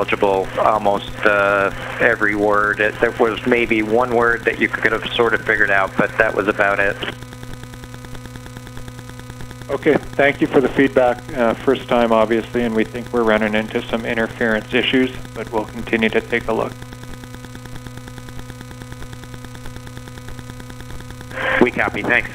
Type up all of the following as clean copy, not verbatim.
intelligible, almost every word. There was maybe one word that you could have sort of figured out, but that was about it. Okay, thank you for the feedback. First time, obviously, and we think we're running into some interference issues, but we'll continue to take a look. We copy, thanks.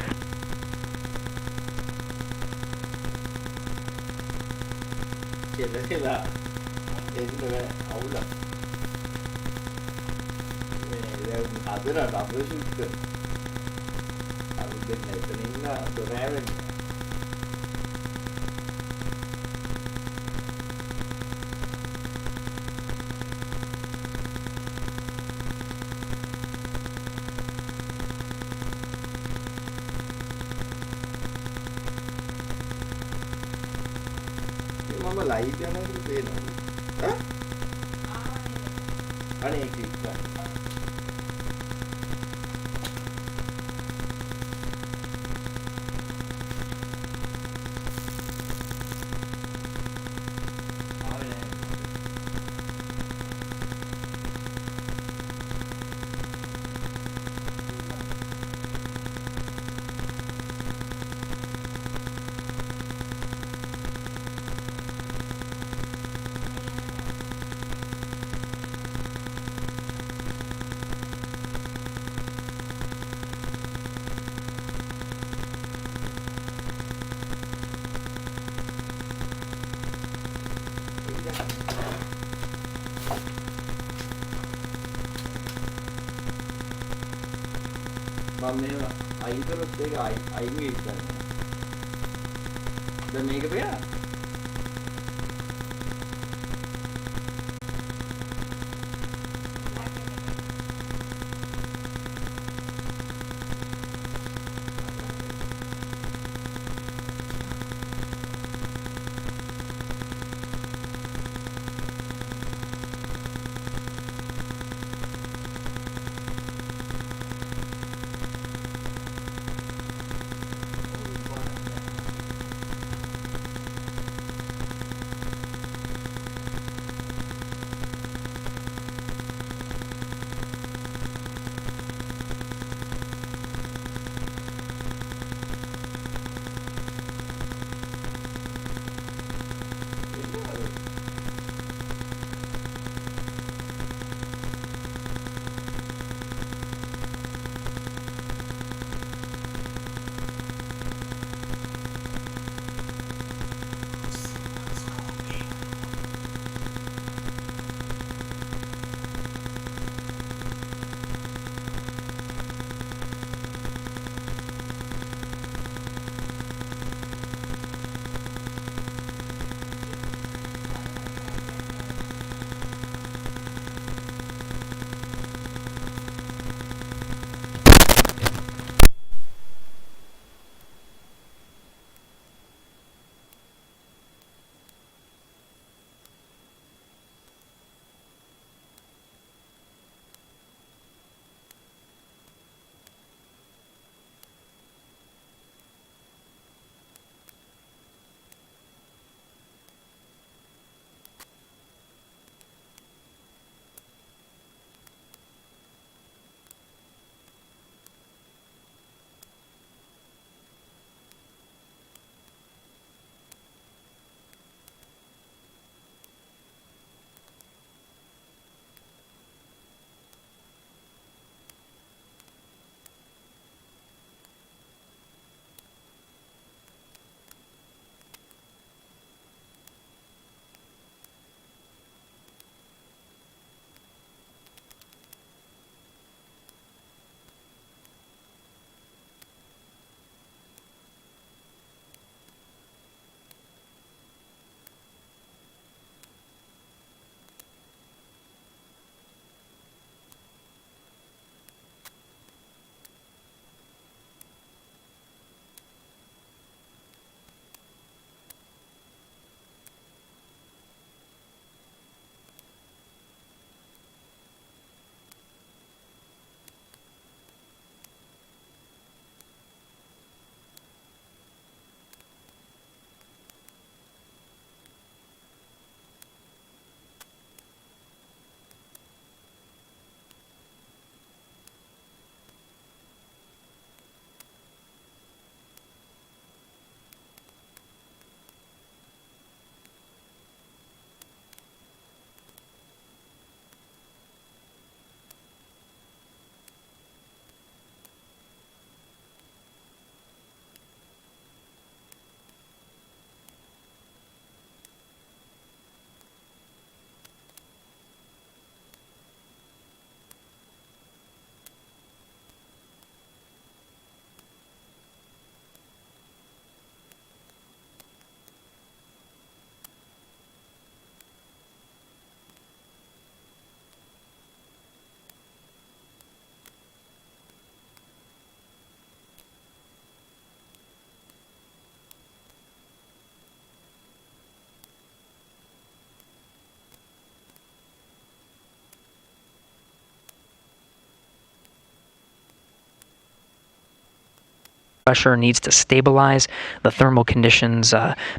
pressure needs to stabilize. The thermal conditions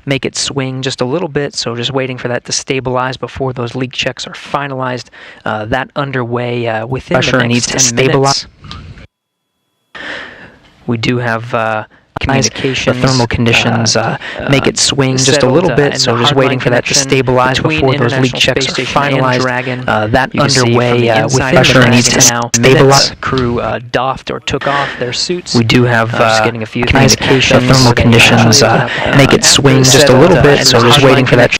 make it swing just a little bit, so just waiting for that to stabilize before those leak checks are finalized. That underway within pressure the next 10 minutes. We do have communications. The thermal conditions make it swing just a little bit, so just waiting for that to stabilize before those leak checks are finalized. That underway within pressure needs to stabilize. Crew doffed or took off their suits. We do have just getting a few communications. The thermal conditions make it swing just a little bit, so just waiting for that.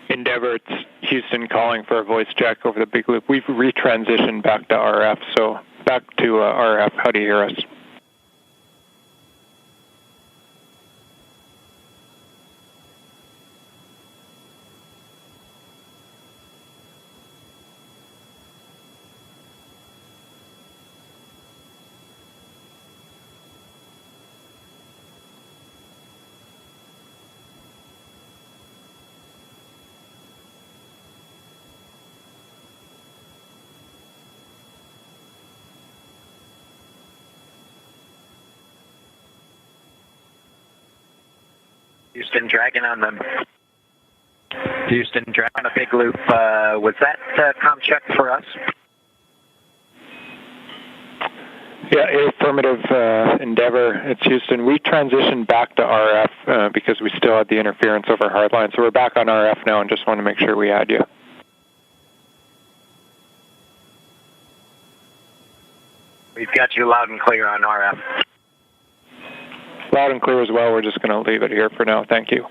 Endeavour, it's Houston calling for a voice check over the big loop. We've retransitioned back to RF, so back to RF. How do you hear us? Houston, Dragon on them. Houston, Dragon on a big loop. Was that comm check for us? Yeah, affirmative, Endeavour. It's Houston. We transitioned back to RF because we still had the interference over hardline. So we're back on RF now and just want to make sure we had you. We've got you loud and clear on RF. Loud and clear as well. We're just going to leave it here for now. Thank you.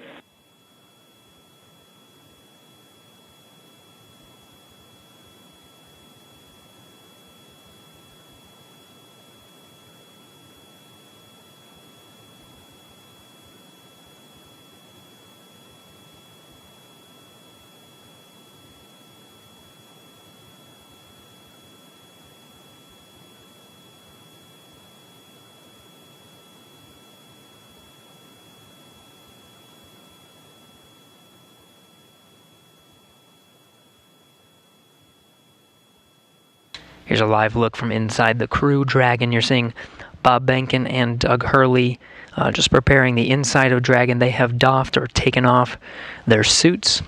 Here's a live look from inside the Crew Dragon. You're seeing Bob Behnken and Doug Hurley just preparing the inside of Dragon. They have doffed or taken off their suits.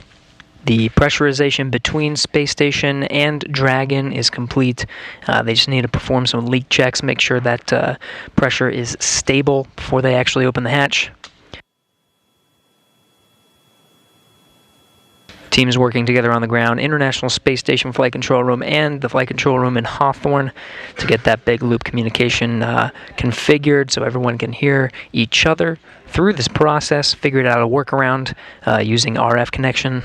The pressurization between Space Station and Dragon is complete. They just need to perform some leak checks, make sure that pressure is stable before they actually open the hatch. Teams working together on the ground, International Space Station Flight Control Room and the Flight Control Room in Hawthorne to get that big loop communication configured so everyone can hear each other through this process, figured out a workaround using RF connection.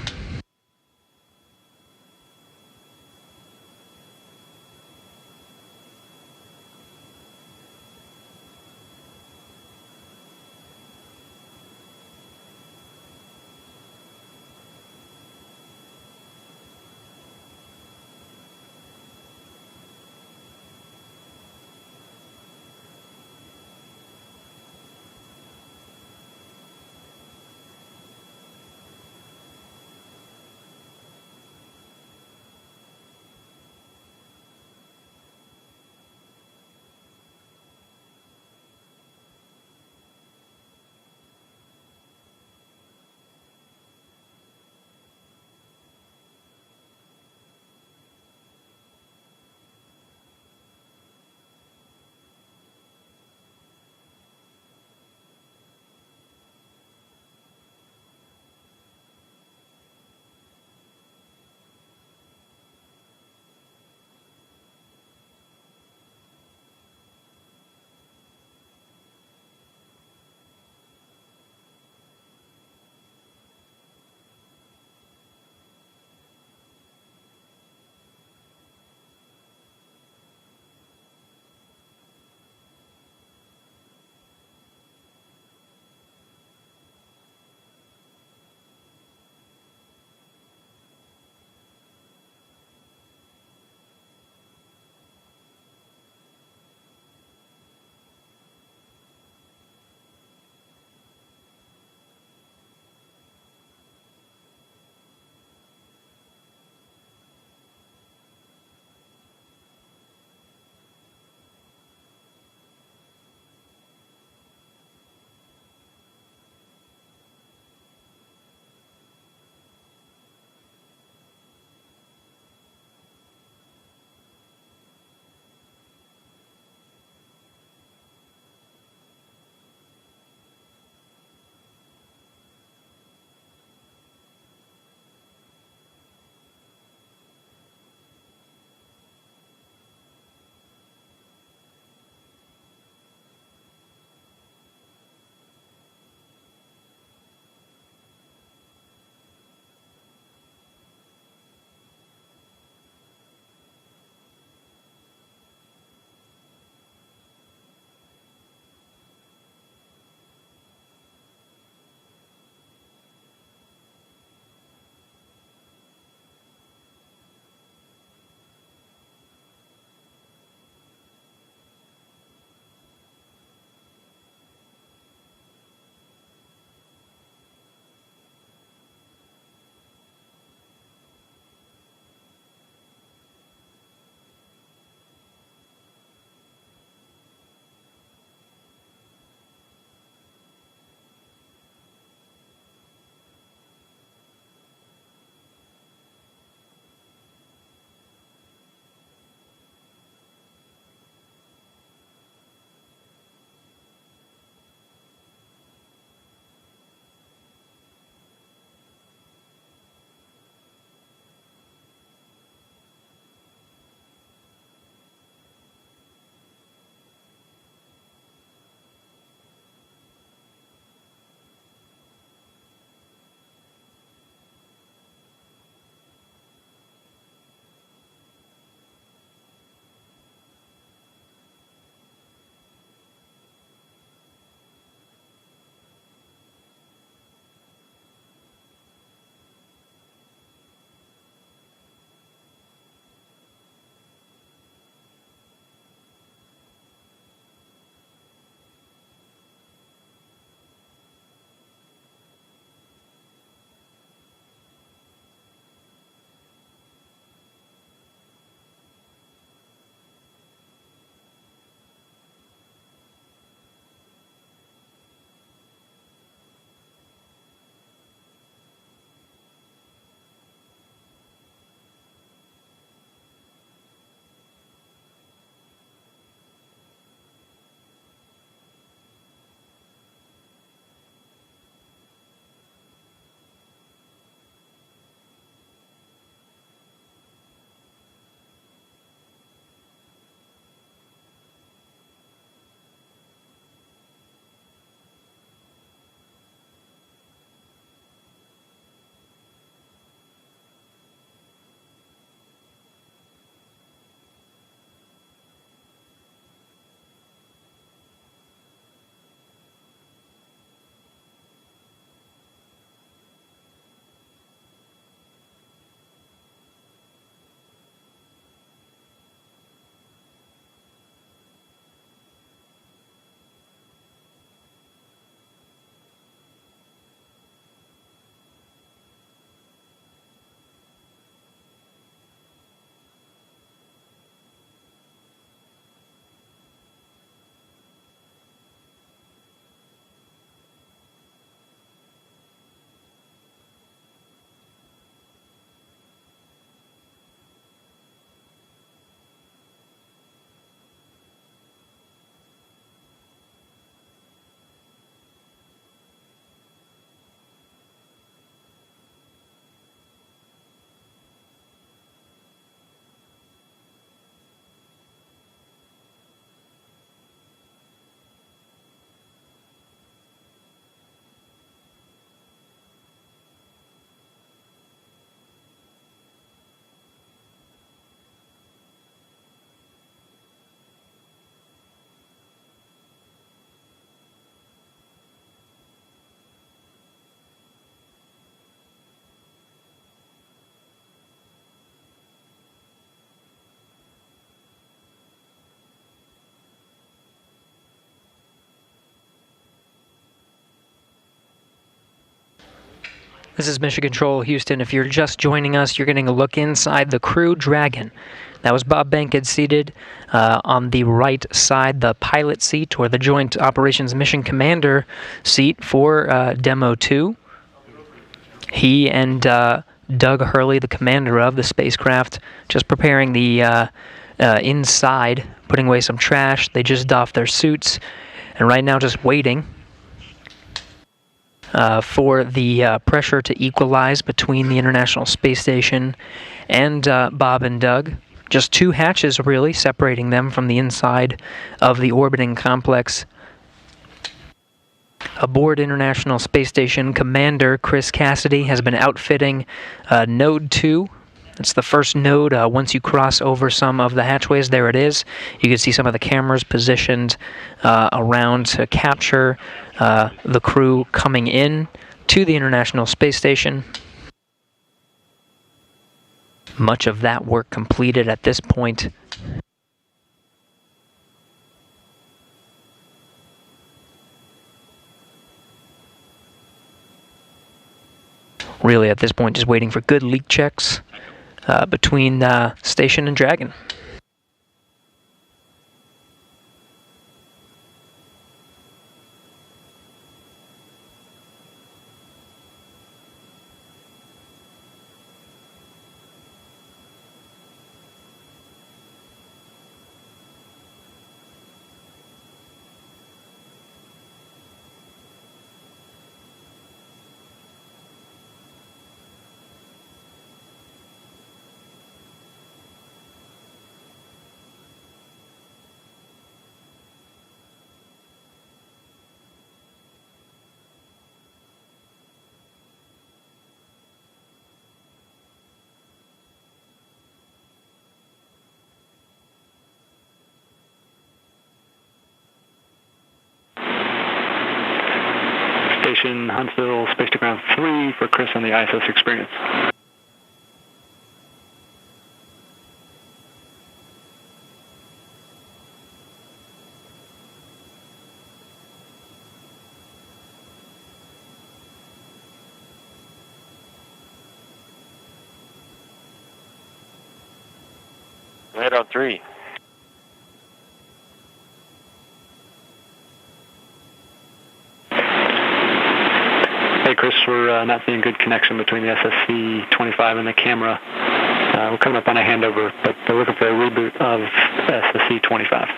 This is Mission Control, Houston. If you're just joining us, you're getting a look inside the Crew Dragon. That was Bob Behnken seated on the right side, the pilot seat, or the Joint Operations Mission Commander seat for Demo 2. He and Doug Hurley, the commander of the spacecraft, just preparing the inside, putting away some trash. They just doffed their suits, and right now just waiting for the pressure to equalize between the International Space Station and Bob and Doug. Just two hatches, really, separating them from the inside of the orbiting complex. Aboard International Space Station, Commander Chris Cassidy has been outfitting Node 2. It's the first node. Once you cross over some of the hatchways, there it is. You can see some of the cameras positioned around to capture the crew coming in to the International Space Station. Much of that work completed at this point. Really, at this point, just waiting for good leak checks between Station and Dragon. Station Huntsville, spacecraft 3 for Chris on the ISS experience. Right on 3. Hey Chris, we're not seeing good connection between the SSC-25 and the camera. We're coming up on a handover, but they're looking for a reboot of SSC-25.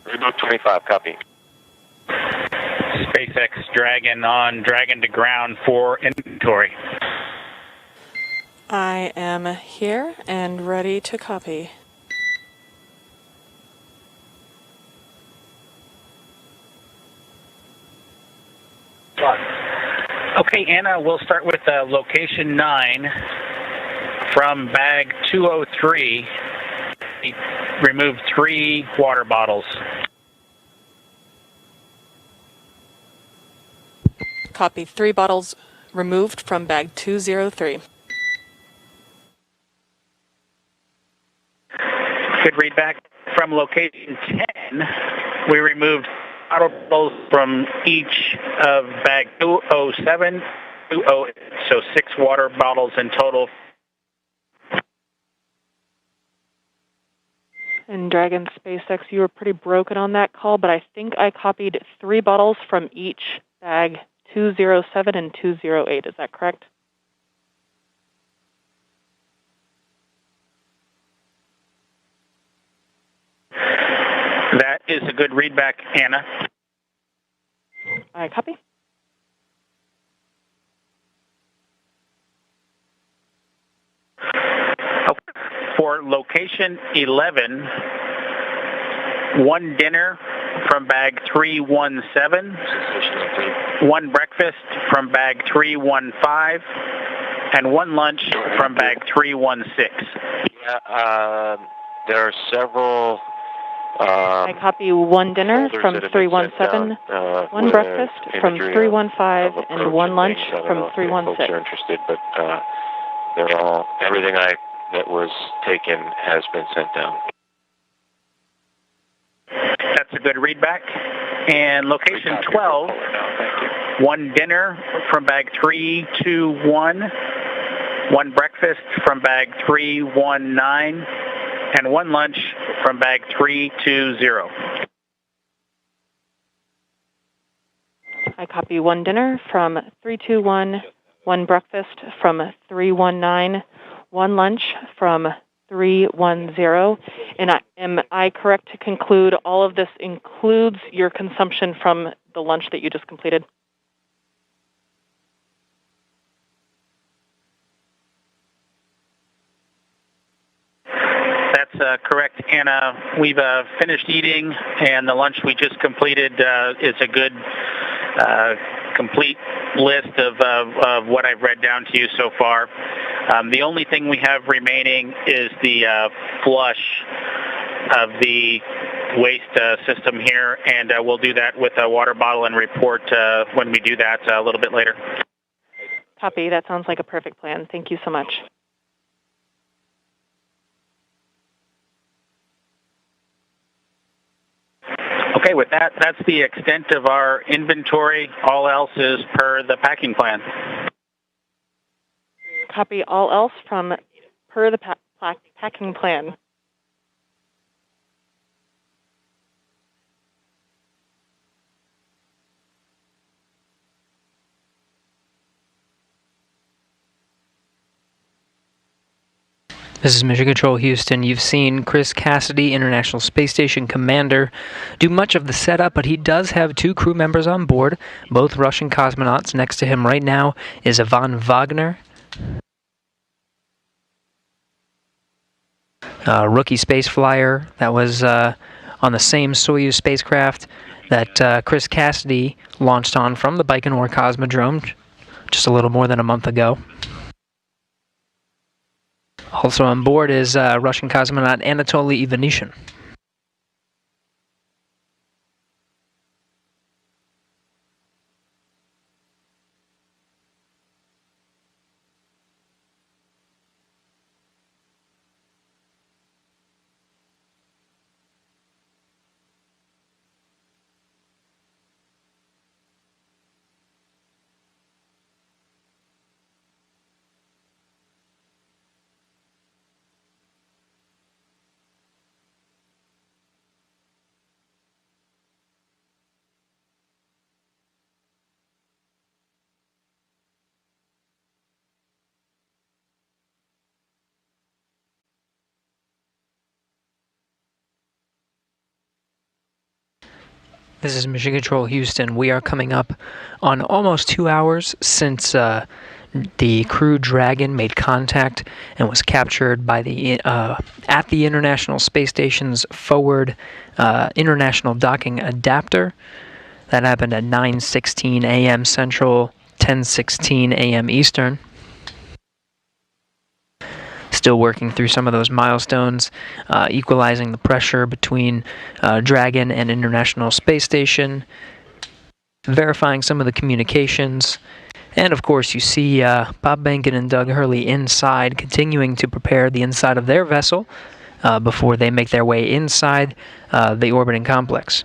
Reboot 25, copy. SpaceX Dragon on Dragon to ground for inventory. I am here and ready to copy. Okay, Anna, we'll start with location 9 from bag 203. Remove 3 water bottles. Copy. 3 bottles removed from bag 203. Good read back from location 10. We removed bottles from each of bag 207, 208, so 6 water bottles in total. And Dragon SpaceX, you were pretty broken on that call, but I think I copied 3 bottles from each bag 207 and 208. Is that correct? That is a good read back, Anna. I copy. For location 11, 1 dinner from bag 317, 1 breakfast from bag 315, and 1 lunch from bag 316. Yeah, there are several. I copy 1 dinner from 317, 1 breakfast from 315, and 1 lunch from 316. Folks are interested, but they're all everything that was taken has been sent down. That's a good read back. And location 12, 1 dinner from bag 321, 1 breakfast from bag 319, and 1 lunch from bag 320. I copy 1 dinner from 321, 1 breakfast from 319, 1 lunch from 310. And am I correct to conclude all of this includes your consumption from the lunch that you just completed? That's correct, Anna. We've finished eating, and the lunch we just completed is a good complete list of what I've read down to you so far. The only thing we have remaining is the flush of the waste system here, and we'll do that with a water bottle and report when we do that a little bit later. Copy. That sounds like a perfect plan. Thank you so much. Okay, with that, that's the extent of our inventory. All else is per the packing plan. Copy. All else from per the packing plan. This is Mission Control Houston. You've seen Chris Cassidy, International Space Station Commander, do much of the setup, but he does have 2 crew members on board, both Russian cosmonauts. Next to him right now is Ivan Wagner, rookie space flyer that was on the same Soyuz spacecraft that Chris Cassidy launched on from the Baikonur Cosmodrome just a little more than a month ago. Also on board is Russian cosmonaut Anatoly Ivanishin. This is Mission Control Houston. We are coming up on almost 2 hours since the Crew Dragon made contact and was captured by the at the International Space Station's forward International Docking Adapter. That happened at 9:16 a.m. Central, 10:16 a.m. Eastern. Still working through some of those milestones, equalizing the pressure between Dragon and International Space Station, verifying some of the communications, and of course you see Bob Behnken and Doug Hurley inside, continuing to prepare the inside of their vessel before they make their way inside the orbiting complex.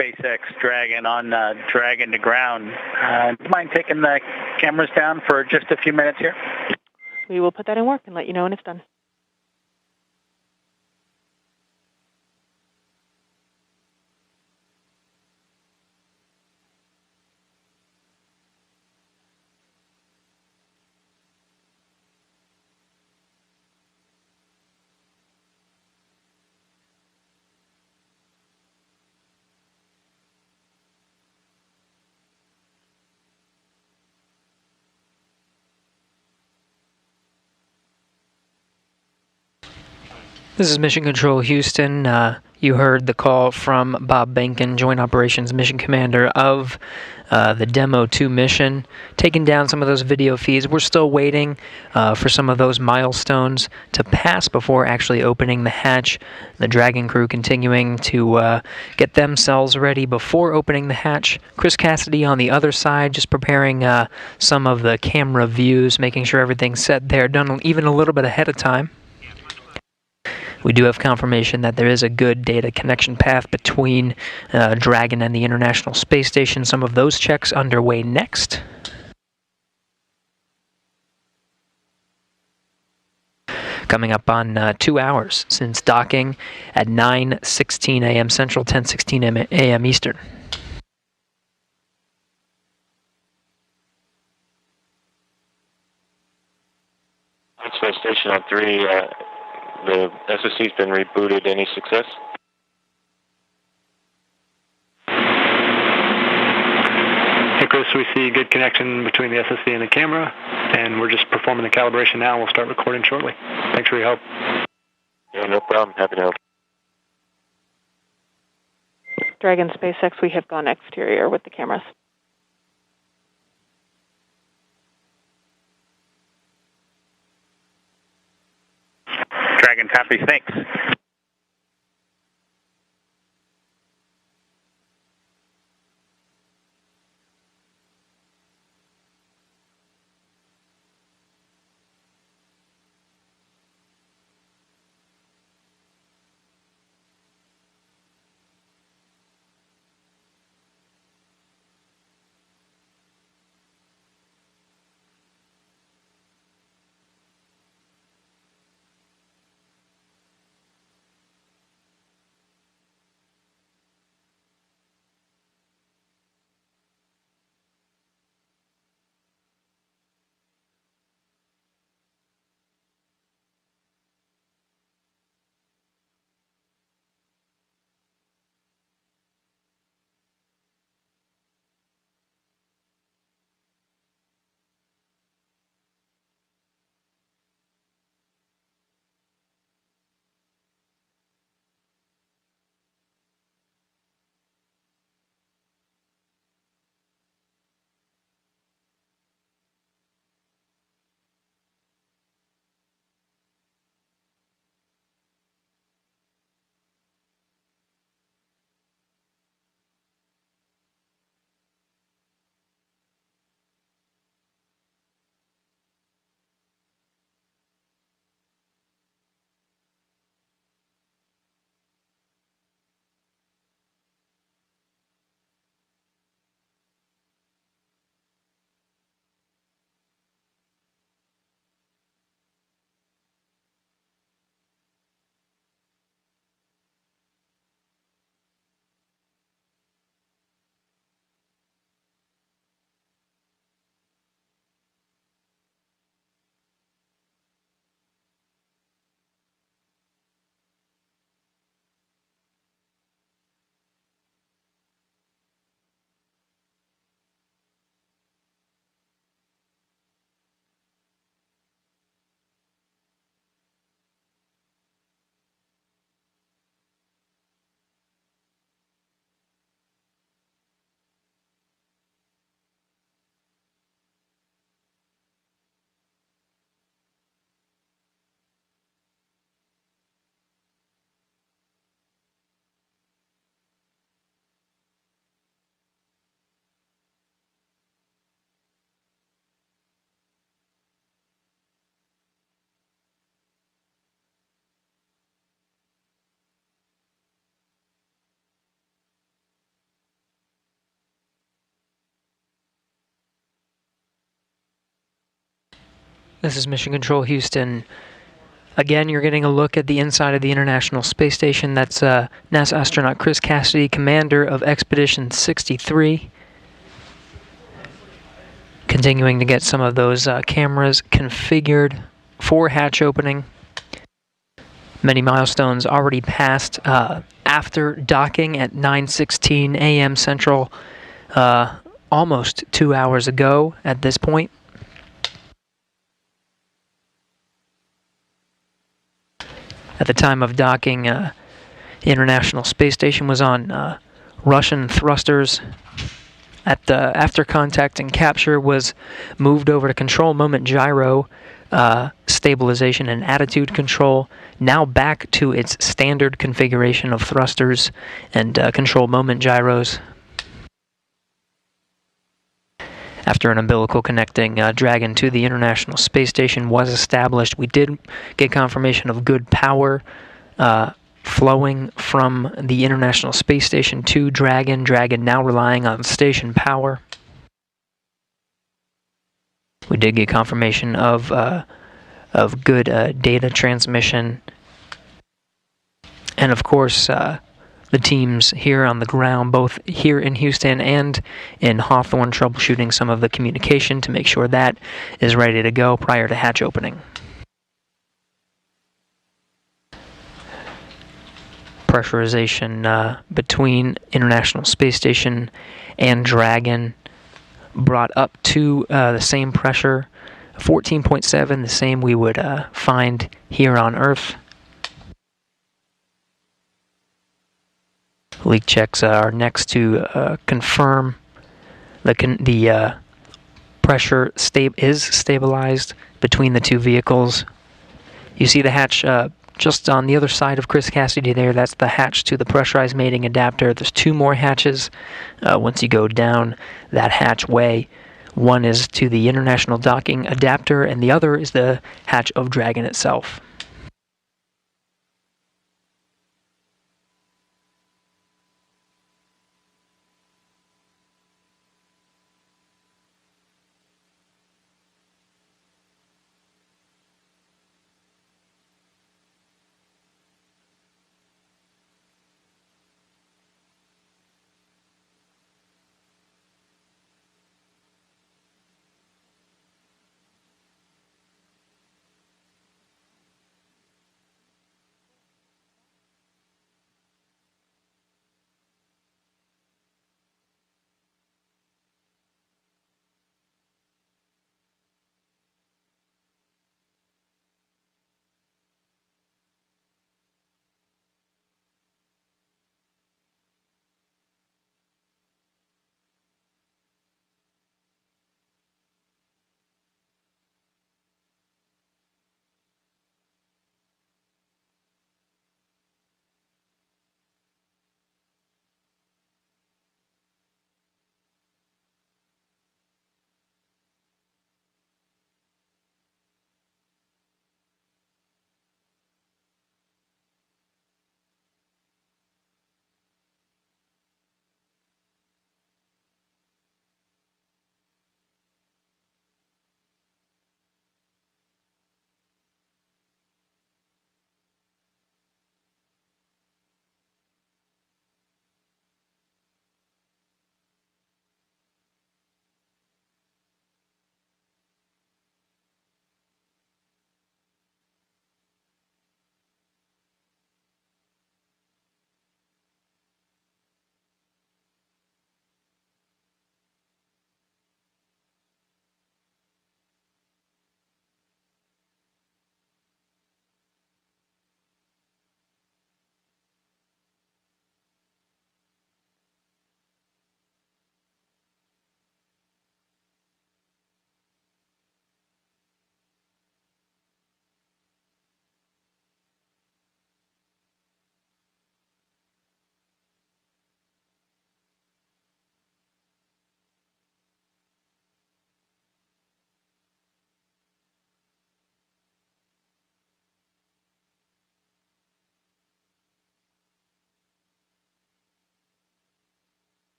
SpaceX Dragon on Dragon to ground. Do you mind taking the cameras down for just a few minutes here? We will put that in work and let you know when it's done. This is Mission Control Houston. You heard the call from Bob Behnken, Joint Operations Mission Commander of the Demo 2 mission, taking down some of those video feeds. We're still waiting for some of those milestones to pass before actually opening the hatch. The Dragon crew continuing to get themselves ready before opening the hatch. Chris Cassidy on the other side, just preparing some of the camera views, making sure everything's set there, done even a little bit ahead of time. We do have confirmation that there is a good data connection path between Dragon and the International Space Station. Some of those checks underway next. Coming up on 2 hours since docking at 9:16 a.m. Central, 10:16 a.m. Eastern. Space Station on 3. The SSC's been rebooted. Any success? Hey, Chris, we see good connection between the SSC and the camera, and we're just performing the calibration now. We'll start recording shortly. Thanks for your help. Yeah, no problem. Happy to help. Dragon SpaceX, we have gone exterior with the cameras. Dragon copy, thanks. This is Mission Control Houston. Again, you're getting a look at the inside of the International Space Station. That's NASA astronaut Chris Cassidy, commander of Expedition 63. Continuing to get some of those cameras configured for hatch opening. Many milestones already passed after docking at 9:16 a.m. Central, almost 2 hours ago at this point. At the time of docking, the International Space Station was on Russian thrusters. After contact and capture, was moved over to control moment gyro, stabilization and attitude control. Now back to its standard configuration of thrusters and control moment gyros. After an umbilical connecting Dragon to the International Space Station was established, we did get confirmation of good power flowing from the International Space Station to Dragon. Dragon now relying on station power. We did get confirmation of good data transmission. And of course, the teams here on the ground, both here in Houston and in Hawthorne, troubleshooting some of the communication to make sure that is ready to go prior to hatch opening. Pressurization between International Space Station and Dragon brought up to the same pressure, 14.7, the same we would find here on Earth. Leak checks are next to confirm the pressure is stabilized between the two vehicles. You see the hatch just on the other side of Chris Cassidy there. That's the hatch to the pressurized mating adapter. There's two more hatches once you go down that hatchway. One is to the International Docking Adapter, and the other is the hatch of Dragon itself.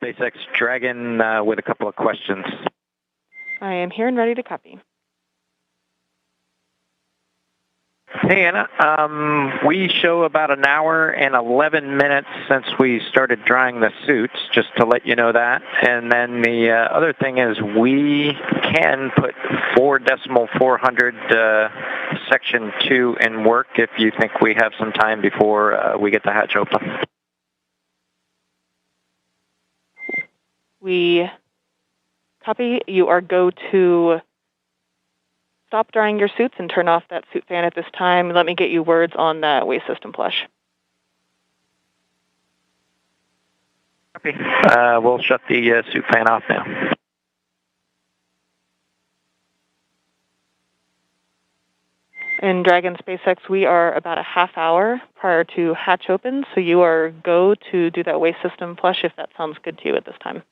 SpaceX Dragon with a couple of questions. I am here and ready to copy. Hey, Anna. We show about an hour and 11 minutes since we started drying the suits, just to let you know that. And then the other thing is we can put 4.400 section 2 in work if you think we have some time before we get the hatch open. We copy. You are go to stop drying your suits and turn off that suit fan at this time. Let me get you words on that waste system flush. Copy. We'll shut the suit fan off now. In Dragon SpaceX, we are about a half hour prior to hatch open, so you are go to do that waste system flush if that sounds good to you at this time.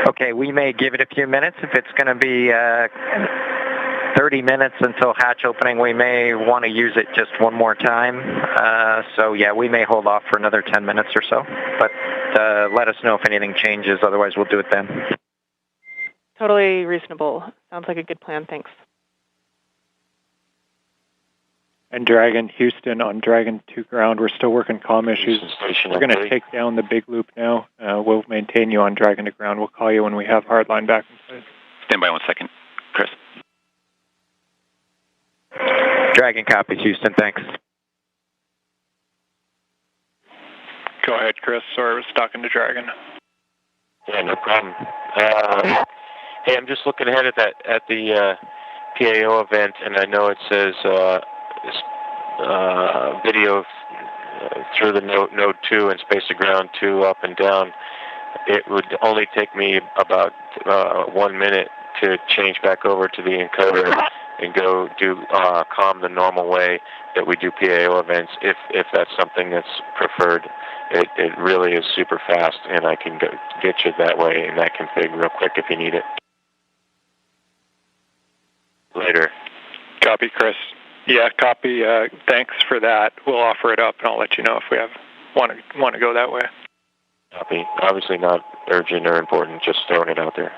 Okay, we may give it a few minutes. If it's going to be 30 minutes until hatch opening, we may want to use it just one more time. So, yeah, we may hold off for another 10 minutes or so. But let us know if anything changes. Otherwise, we'll do it then. Totally reasonable. Sounds like a good plan. Thanks. And Dragon, Houston, on Dragon 2 ground, we're still working comm issues. We're going to take down the big loop now. We'll maintain you on Dragon to ground. We'll call you when we have hardline back in place. Stand by 1 second. Chris. Dragon copies, Houston. Thanks. Go ahead, Chris. Sorry, I was talking to Dragon. Yeah, no problem. Hey, I'm just looking ahead at the PAO event, and I know it says video through the node 2 and space to ground 2 up and down. It would only take me about 1 minute to change back over to the encoder and go do comm the normal way that we do PAO events, if that's something that's preferred. It really is super fast, and I can get you that way in that config real quick if you need it. Later. Copy, Chris. Yeah, copy. Thanks for that. We'll offer it up, and I'll let you know if we want to go that way. Copy. Obviously not urgent or important, just throwing it out there.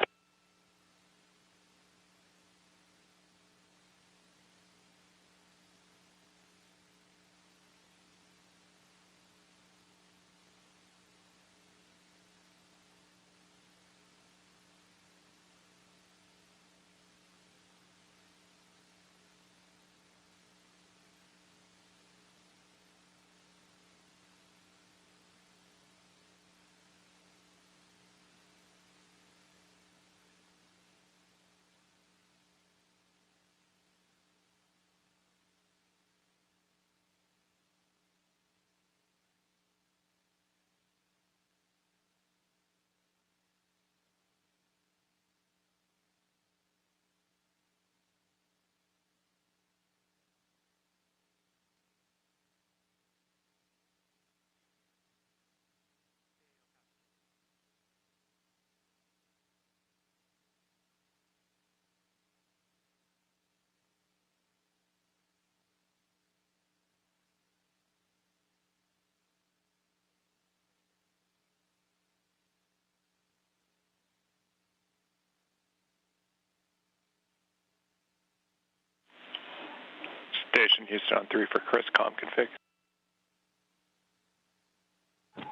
Station Houston on 3 for Chris comm config.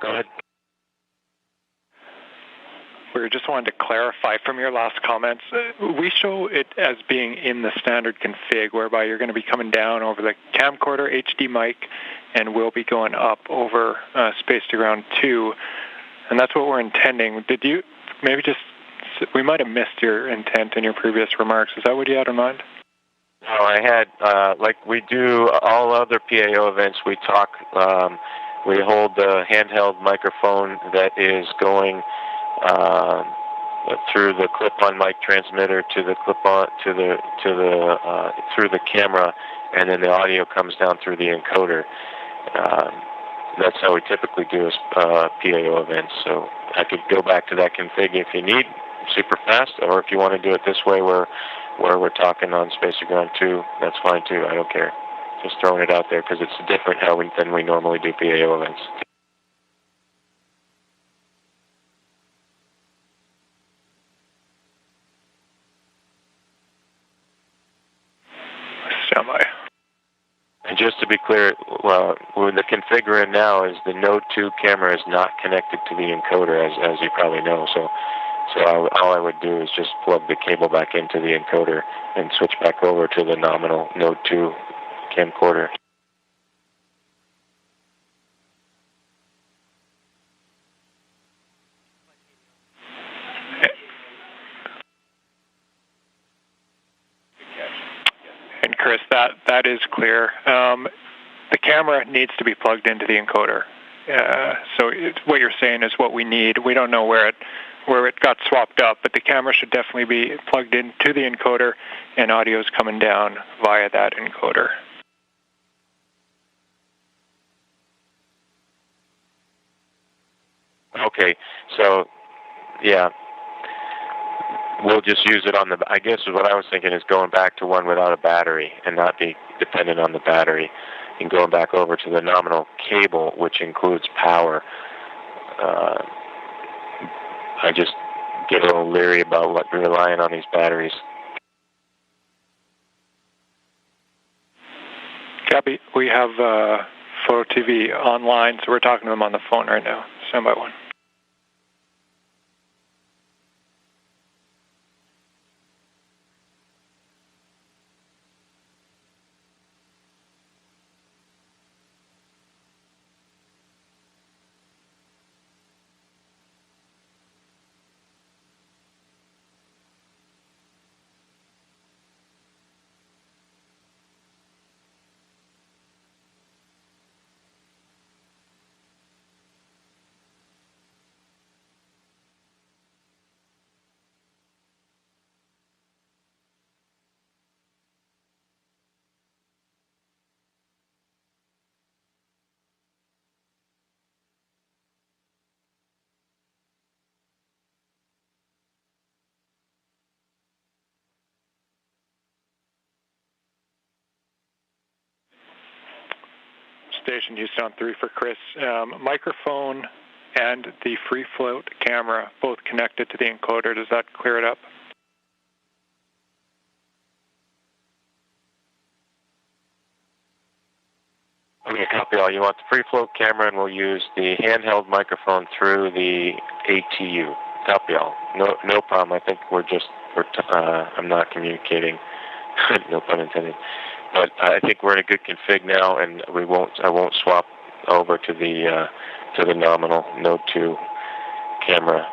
Go ahead. We just wanted to clarify from your last comments. We show it as being in the standard config, whereby you're going to be coming down over the camcorder HD mic, and we'll be going up over space to ground 2, and that's what we're intending. Did you maybe just? We might have missed your intent in your previous remarks. Is that what you had in mind? No, I had, like we do all other PAO events, we talk, we hold the handheld microphone that is going through the clip-on mic transmitter to the clip-on, through the camera, and then the audio comes down through the encoder. That's how we typically do PAO events, so I could go back to that config if you need, super fast, or if you want to do it this way where we're talking on space to ground 2, that's fine too. I don't care. Just throwing it out there because it's different than we normally do PAO events. Standby. And just to be clear, well, the configuring now is the Node 2 camera is not connected to the encoder, as you probably know. So all I would do is just plug the cable back into the encoder and switch back over to the nominal Node 2 camcorder. And Chris, that is clear. The camera needs to be plugged into the encoder. So what you're saying is what we need. We don't know where it got swapped up, but the camera should definitely be plugged into the encoder, and audio is coming down via that encoder. Okay, so yeah, we'll just use it on the. I guess what I was thinking is going back to one without a battery and not be dependent on the battery, and going back over to the nominal cable, which includes power. I just get a little leery about relying on these batteries. Copy. We have Photo TV online, so we're talking to them on the phone right now. Stand by one. Station Houston 3 for Chris. Microphone and the free float camera both connected to the encoder. Does that clear it up? Okay, copy all. You want the free float camera, and we'll use the handheld microphone through the ATU. Copy all. No problem. I think I'm not communicating. No pun intended. But I think we're in a good config now, and I won't swap over to the nominal Node 2 camera.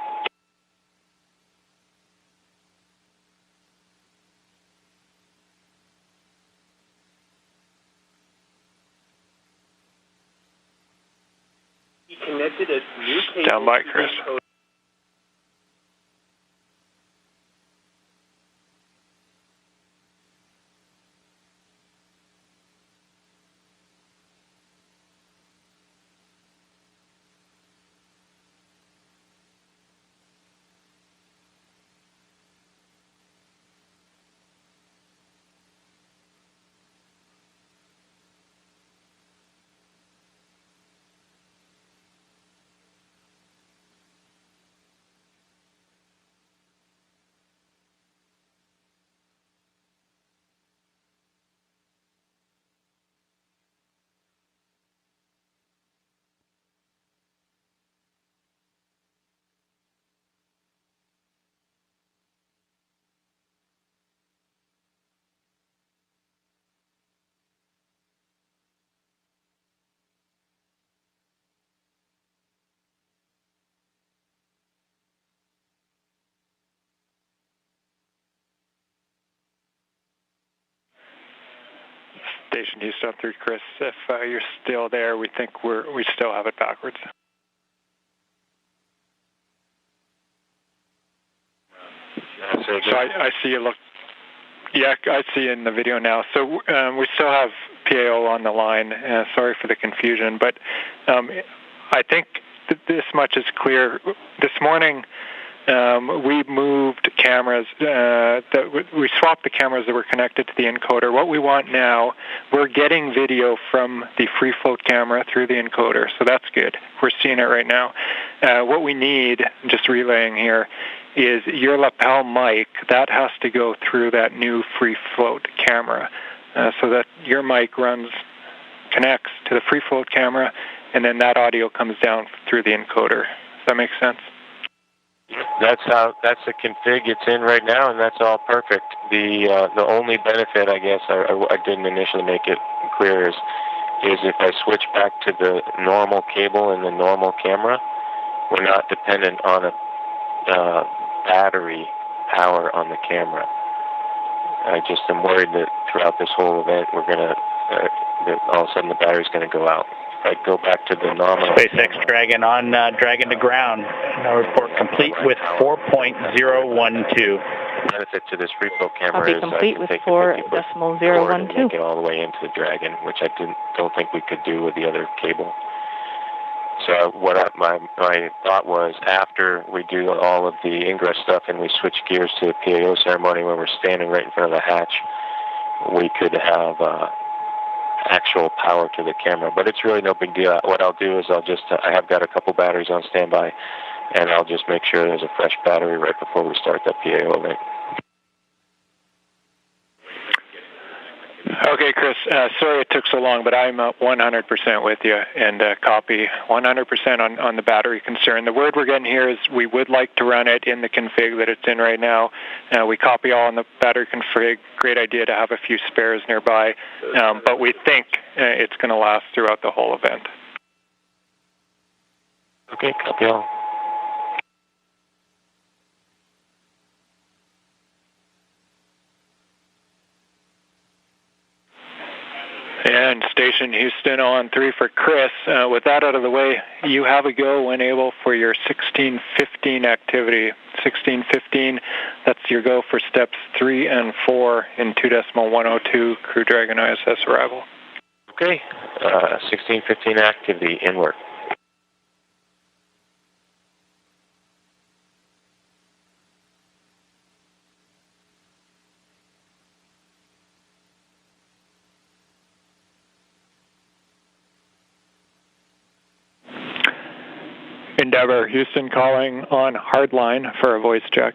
He connected a new cable. Down by Chris. Station Houston 3, Chris. If you're still there, we think we still have it backwards. So I see you look. Yeah, I see in the video now. So we still have PAO on the line. Sorry for the confusion, but I think this much is clear. This morning, we moved cameras, we swapped the cameras that were connected to the encoder. What we want now, we're getting video from the free float camera through the encoder, so that's good. We're seeing it right now. What we need, just relaying here, is your lapel mic. That has to go through that new free float camera, so that your mic connects to the free float camera, and then that audio comes down through the encoder. Does that make sense? That's the config it's in right now, and that's all perfect. The only benefit, I guess, I didn't initially make it clear is if I switch back to the normal cable and the normal camera, we're not dependent on a battery power on the camera. I just am worried that throughout this whole event, we're gonna that all of a sudden the battery's gonna go out. I go back to the normal. SpaceX Dragon on Dragon to ground. Now report complete with 4.012. The benefit to this free flow camera is complete with 4.012. Make it all the way into the Dragon, which I don't think we could do with the other cable. So my thought was, after we do all of the ingress stuff and we switch gears to the PAO ceremony when we're standing right in front of the hatch, we could have actual power to the camera. But it's really no big deal. What I'll do is I have got a couple batteries on standby, and I'll just make sure there's a fresh battery right before we start that PAO event. Okay, Chris, sorry it took so long, but I'm 100% with you, and copy 100% on the battery concern. The word we're getting here is we would like to run it in the config that it's in right now. We copy all on the battery config. Great idea to have a few spares nearby, but we think it's going to last throughout the whole event. Okay, copy all. And Station Houston on 3 for Chris. With that out of the way, you have a go when able for your 1615 activity. 1615, that's your go for steps 3 and 4 in 2.102 Crew Dragon ISS arrival. Okay, 1615 activity, in work. Endeavour, Houston calling on hardline for a voice check.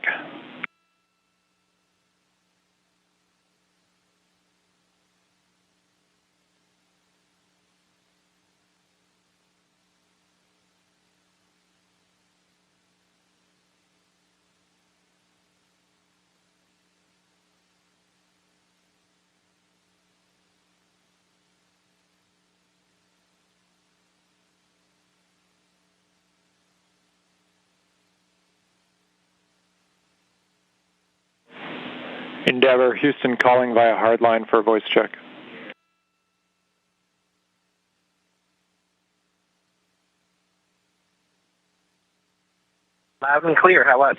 Endeavour, Houston calling via hardline for a voice check. Loud and clear, how was?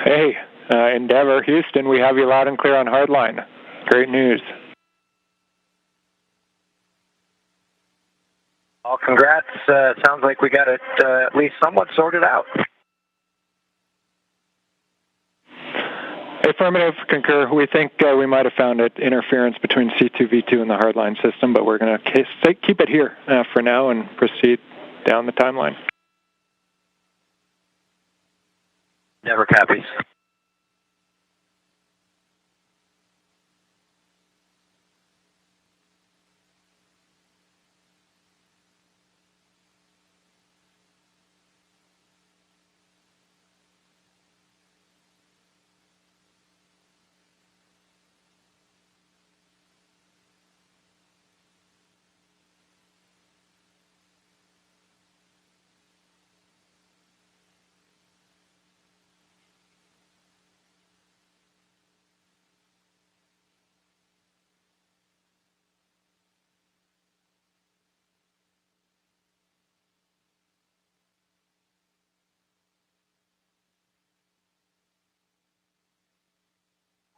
Hey, Endeavour, Houston, we have you loud and clear on hardline. Great news. Well, congrats. Sounds like we got it at least somewhat sorted out. Affirmative, concur. We think we might have found it interference between C2V2 and the hardline system, but we're going to keep it here for now and proceed down the timeline. Never copies.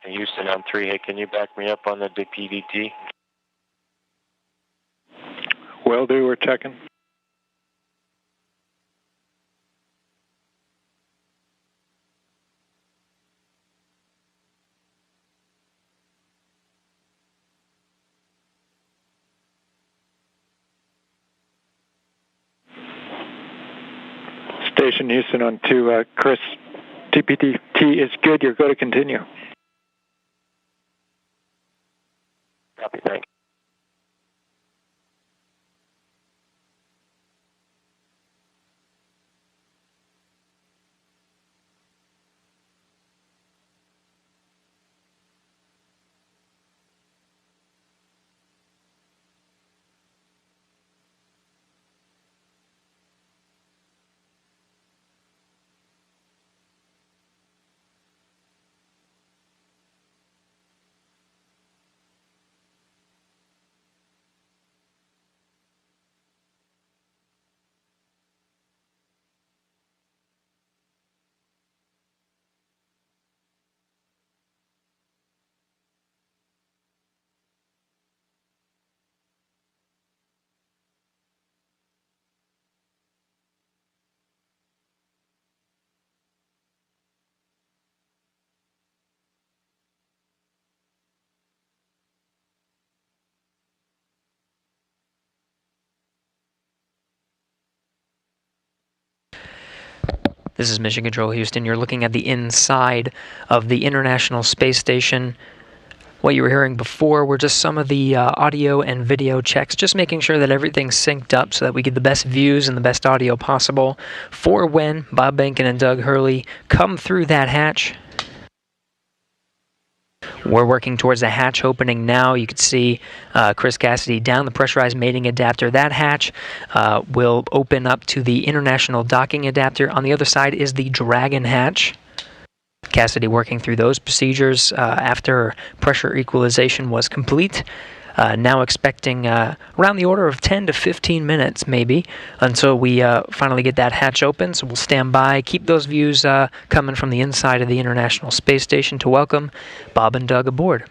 Houston on 3, hey, can you back me up on the PDT? Will do, we're checking. Station Houston on 2. Chris, TPT is good. You're good to continue. Copy, thanks. This is Mission Control Houston. You're looking at the inside of the International Space Station. What you were hearing before were just some of the audio and video checks, just making sure that everything's synced up so that we get the best views and the best audio possible for when Bob Behnken and Doug Hurley come through that hatch. We're working towards the hatch opening now. You can see Chris Cassidy down the pressurized mating adapter. That hatch will open up to the international docking adapter. On the other side is the Dragon hatch. Cassidy working through those procedures after pressure equalization was complete. Now expecting around the order of 10 to 15 minutes maybe until we finally get that hatch open. So we'll stand by, keep those views coming from the inside of the International Space Station to welcome Bob and Doug aboard.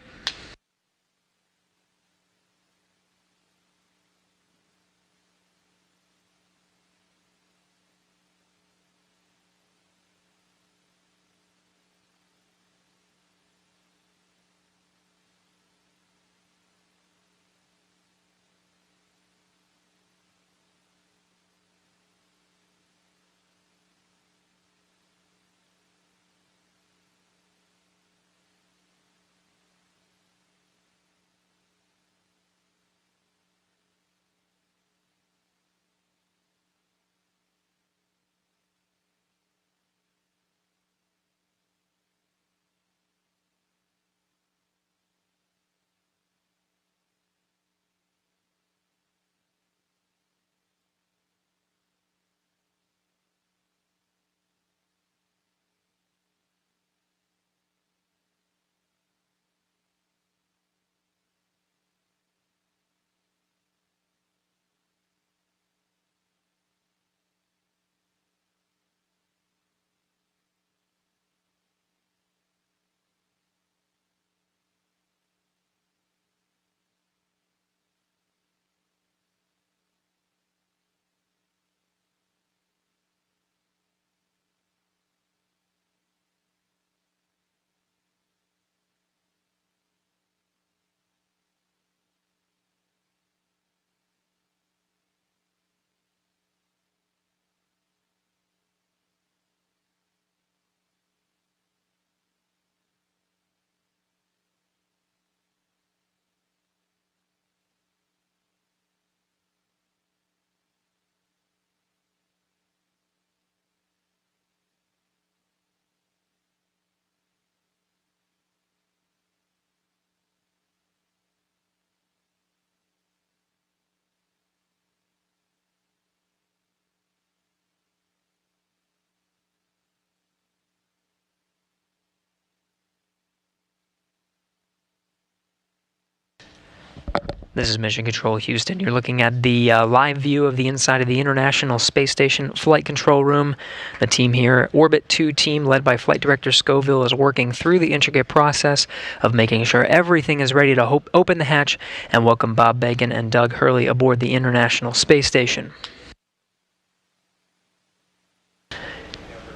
This is Mission Control Houston. You're looking at the live view of the inside of the International Space Station Flight Control Room. The team here, Orbit 2 team, led by Flight Director Scoville, is working through the intricate process of making sure everything is ready to open the hatch and welcome Bob Behnken and Doug Hurley aboard the International Space Station.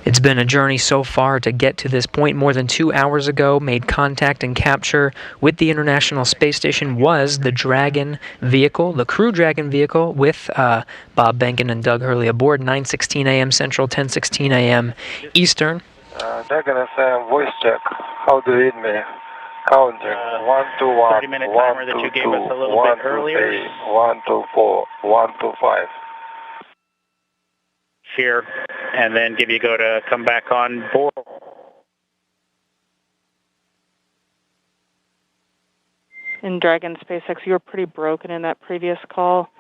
It's been a journey so far to get to this point. More than 2 hours ago, made contact and capture with the International Space Station was the Dragon vehicle, the Crew Dragon vehicle, with Bob Behnken and Doug Hurley aboard, 9:16 a.m. Central, 10:16 a.m. Eastern. Dragon FM voice check. How do you read me? Counting. 1 2 1. 30-minute timer that you gave us a little bit earlier. 1 2 4. 1 2 5. Here, and then give you go to come back on board. In Dragon SpaceX, you were pretty broken in that previous call.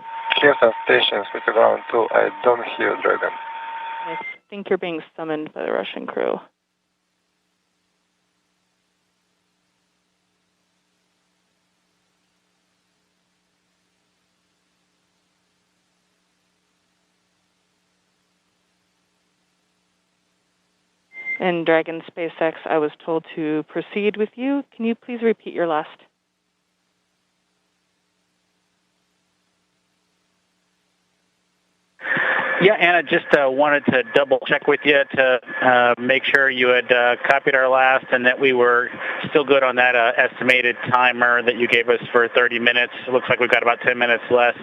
Here's some stations with ground 2. I don't hear Dragon. I think you're being summoned by the Russian crew. In Dragon SpaceX, I was told to proceed with you. Can you please repeat your last? Yeah, Anna, just wanted to double check with you to make sure you had copied our last and that we were still good on that estimated timer that you gave us for 30 minutes. It looks like we've got about 10 minutes left.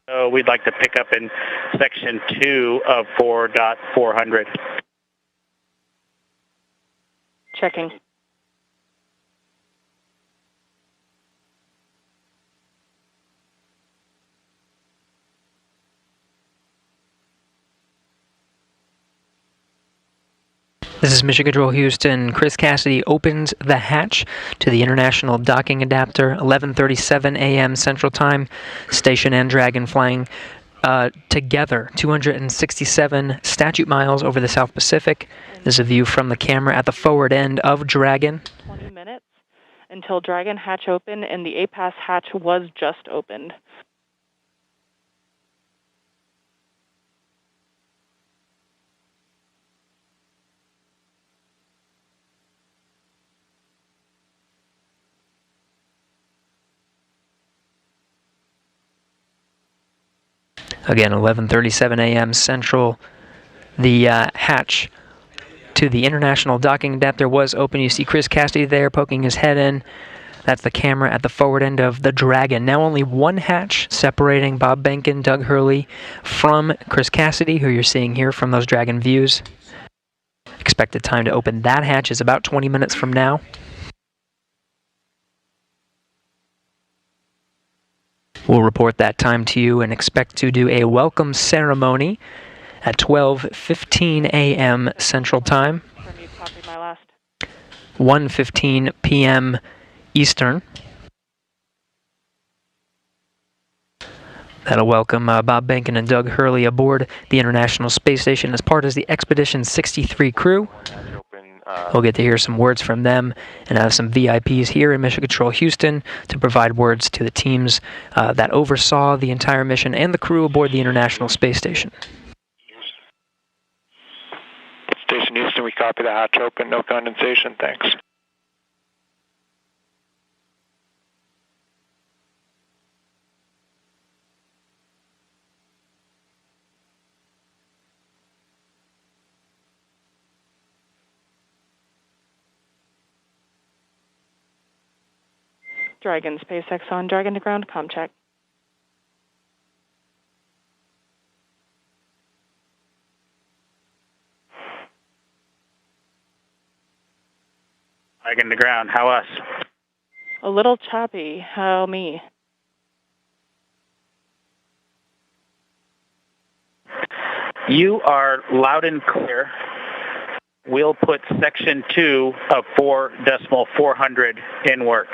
So we'd like to pick up in section 2 of 4.400. Checking. This is Mission Control Houston. Chris Cassidy opens the hatch to the International Docking Adapter, 11:37 a.m. Central Time. Station and Dragon flying together, 267 statute miles over the South Pacific. This is a view from the camera at the forward end of Dragon. 20 minutes until Dragon hatch opened, and the APAS hatch was just opened. Again, 11:37 a.m. Central. The hatch to the International Docking Adapter was open. You see Chris Cassidy there poking his head in. That's the camera at the forward end of the Dragon. Now only one hatch separating Bob Behnken, Doug Hurley from Chris Cassidy, who you're seeing here from those Dragon views. Expected time to open that hatch is about 20 minutes from now. We'll report that time to you and expect to do a welcome ceremony at 12:15 a.m. Central Time, 1:15 p.m. Eastern. That'll welcome Bob Behnken and Doug Hurley aboard the International Space Station as part of the Expedition 63 crew. We'll get to hear some words from them and have some VIPs here in Mission Control Houston to provide words to the teams that oversaw the entire mission and the crew aboard the International Space Station. Station Houston, we copy the hatch open, no condensation, thanks. Dragon SpaceX on Dragon to ground, comm check. Dragon to ground, how us? A little choppy, how me? You are loud and clear. We'll put section 2 of 4.400 in work.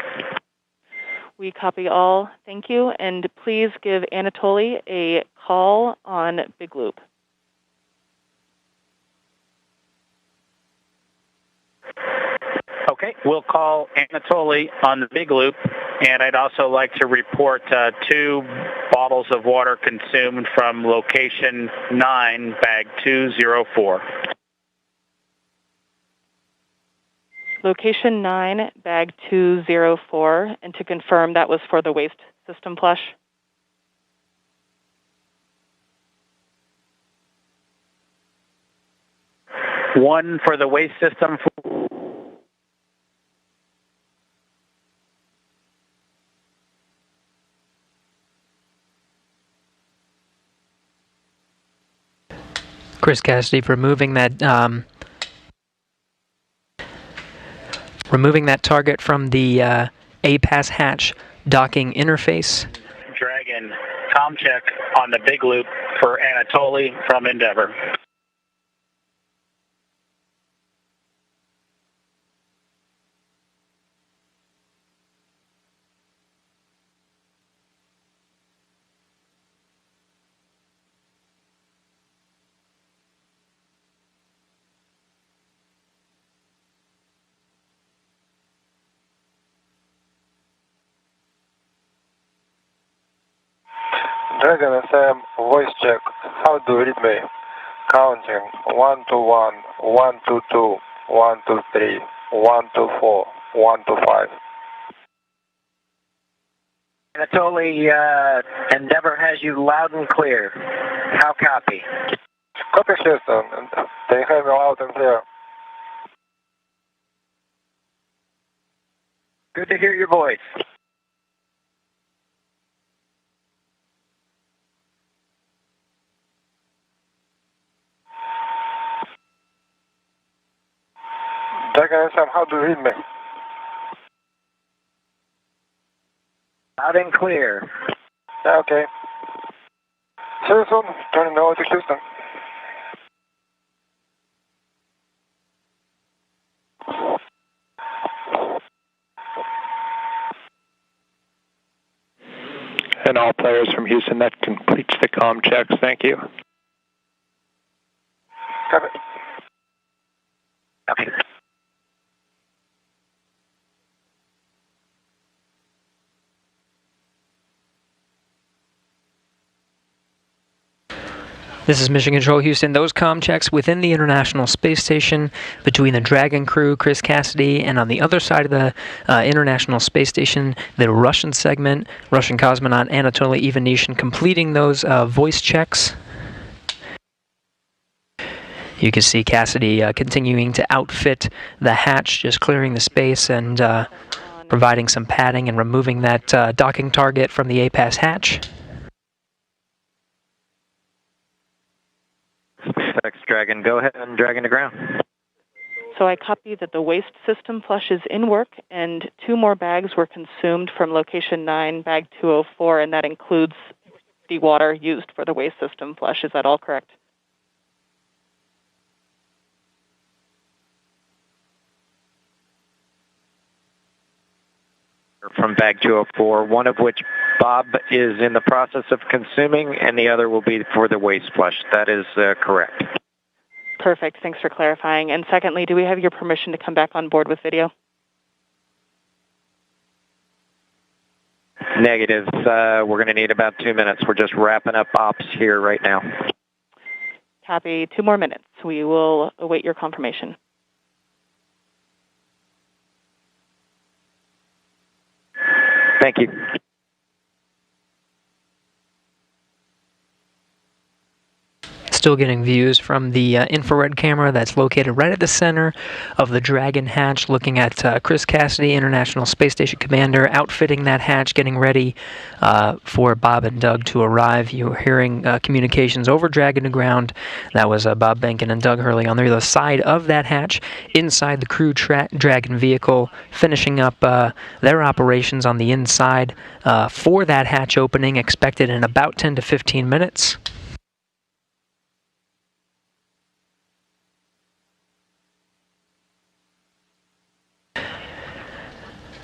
We copy all, thank you, and please give Anatoly a call on Big Loop. Okay, we'll call Anatoly on the Big Loop, and I'd also like to report 2 bottles of water consumed from location 9, bag 204. Location 9, bag 204, and to confirm that was for the waste system flush. 1 for the waste system. Chris Cassidy for removing that target from the APAS hatch docking interface. Dragon, comm check on the big loop for Anatoly from Endeavour. Dragon FM, voice check. How do you read me? Counting 1 to 1, 1 to 2, 1 to 3, 1 to 4, 1 to 5. Anatoly, Endeavour has you loud and clear. How copy? Copy, Houston. They have me loud and clear. Good to hear your voice. Dragon FM, how do you read me? Loud and clear. Okay. See you soon. Turning over to Houston. And all players from Houston, that completes the comm checks. Thank you. Copy. Okay. This is Mission Control Houston. Those comm checks within the International Space Station between the Dragon crew, Chris Cassidy, and on the other side of the International Space Station, the Russian segment, Russian cosmonaut Anatoly Ivanishin, completing those voice checks. You can see Cassidy continuing to outfit the hatch, just clearing the space and providing some padding and removing that docking target from the APAS hatch. SpaceX Dragon, go ahead and Dragon to ground. So I copy that the waste system flush is in work, and 2 more bags were consumed from location 9, bag 204, and that includes the water used for the waste system flush. Is that all correct? From bag 204, one of which Bob is in the process of consuming, and the other will be for the waste flush. That is correct. Perfect. Thanks for clarifying. And secondly, do we have your permission to come back on board with video? Negative. We're going to need about 2 minutes. We're just wrapping up ops here right now. Copy. 2 more minutes. We will await your confirmation. Thank you. Still getting views from the infrared camera that's located right at the center of the Dragon hatch, looking at Chris Cassidy, International Space Station Commander, outfitting that hatch, getting ready for Bob and Doug to arrive. You're hearing communications over Dragon to ground. That was Bob Behnken and Doug Hurley on the other side of that hatch, inside the crew Dragon vehicle, finishing up their operations on the inside for that hatch opening, expected in about 10 to 15 minutes.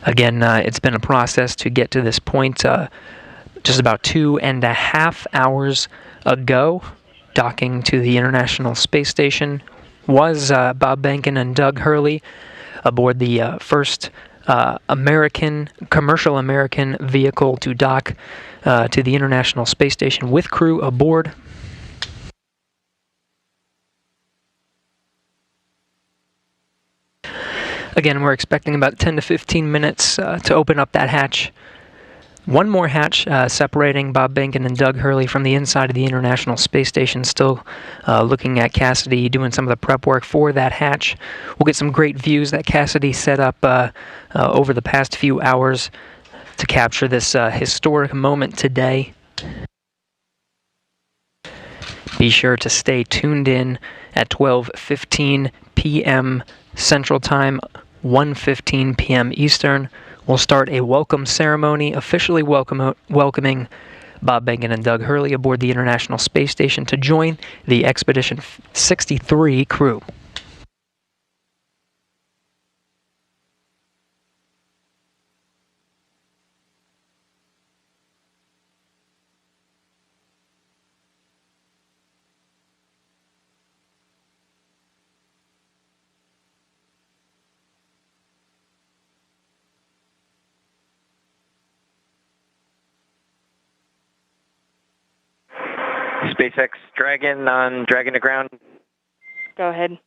Again, it's been a process to get to this point. Just about 2.5 hours ago, docking to the International Space Station was Bob Behnken and Doug Hurley aboard the first commercial American vehicle to dock to the International Space Station with crew aboard. Again, we're expecting about 10 to 15 minutes to open up that hatch One more hatch separating Bob Behnken and Doug Hurley from the inside of the International Space Station, still looking at Cassidy doing some of the prep work for that hatch. We'll get some great views that Cassidy set up over the past few hours to capture this historic moment today. Be sure to stay tuned in at 12:15 p.m. Central Time, 1:15 p.m. Eastern. We'll start a welcome ceremony officially welcoming Bob Behnken and Doug Hurley aboard the International Space Station to join the Expedition 63 crew. SpaceX Dragon on Dragon to ground. Go ahead.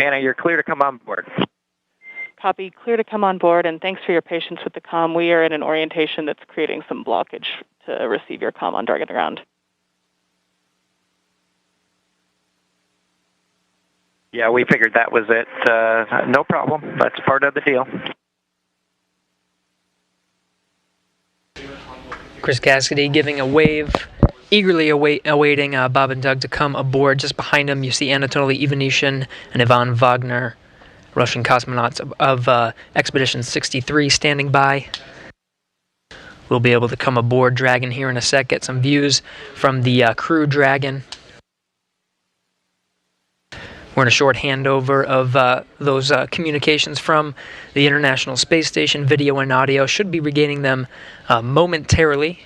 Anna, you're clear to come on board. Copy. Clear to come on board, and thanks for your patience with the comm. We are in an orientation that's creating some blockage to receive your comm on Dragon to ground. Yeah, we figured that was it. No problem. That's part of the deal. Chris Cassidy giving a wave, eagerly awaiting Bob and Doug to come aboard. Just behind him, you see Anatoly Ivanishin and Ivan Wagner, Russian cosmonauts of Expedition 63, standing by. We'll be able to come aboard Dragon here in a sec, get some views from the crew Dragon. We're in a short handover of those communications from the International Space Station. Video and audio should be regaining them momentarily.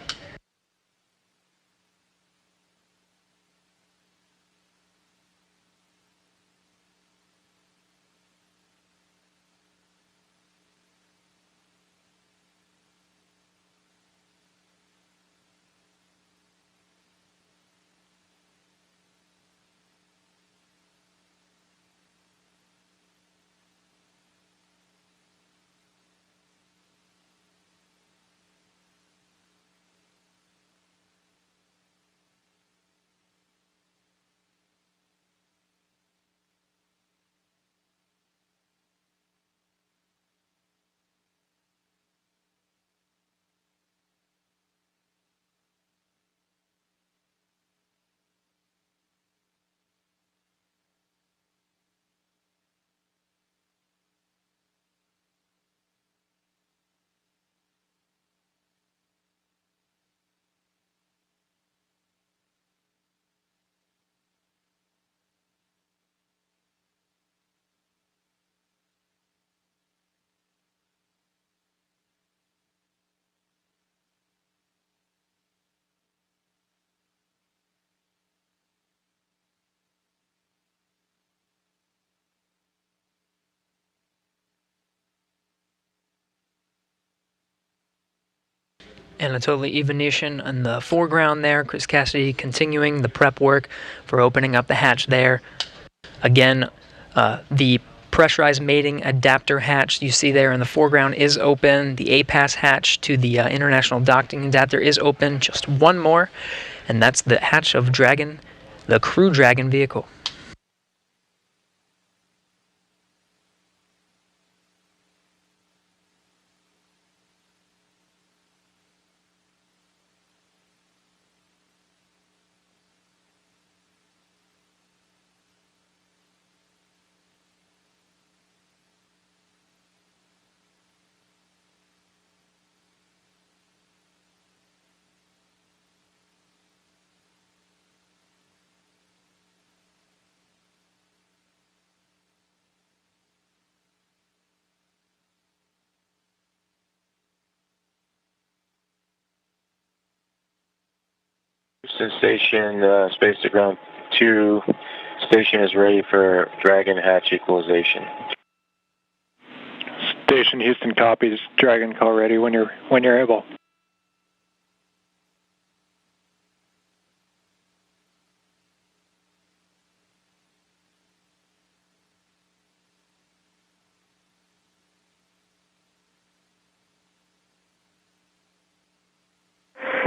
Anatoly Ivanishin in the foreground there. Chris Cassidy continuing the prep work for opening up the hatch there. Again, the pressurized mating adapter hatch you see there in the foreground is open. The APAS hatch to the International Docking Adapter is open. Just one more, and that's the hatch of Dragon, the Crew Dragon vehicle. Houston Station, space to ground 2. Station is ready for Dragon hatch equalization. Station Houston copies. Dragon call ready when you're able.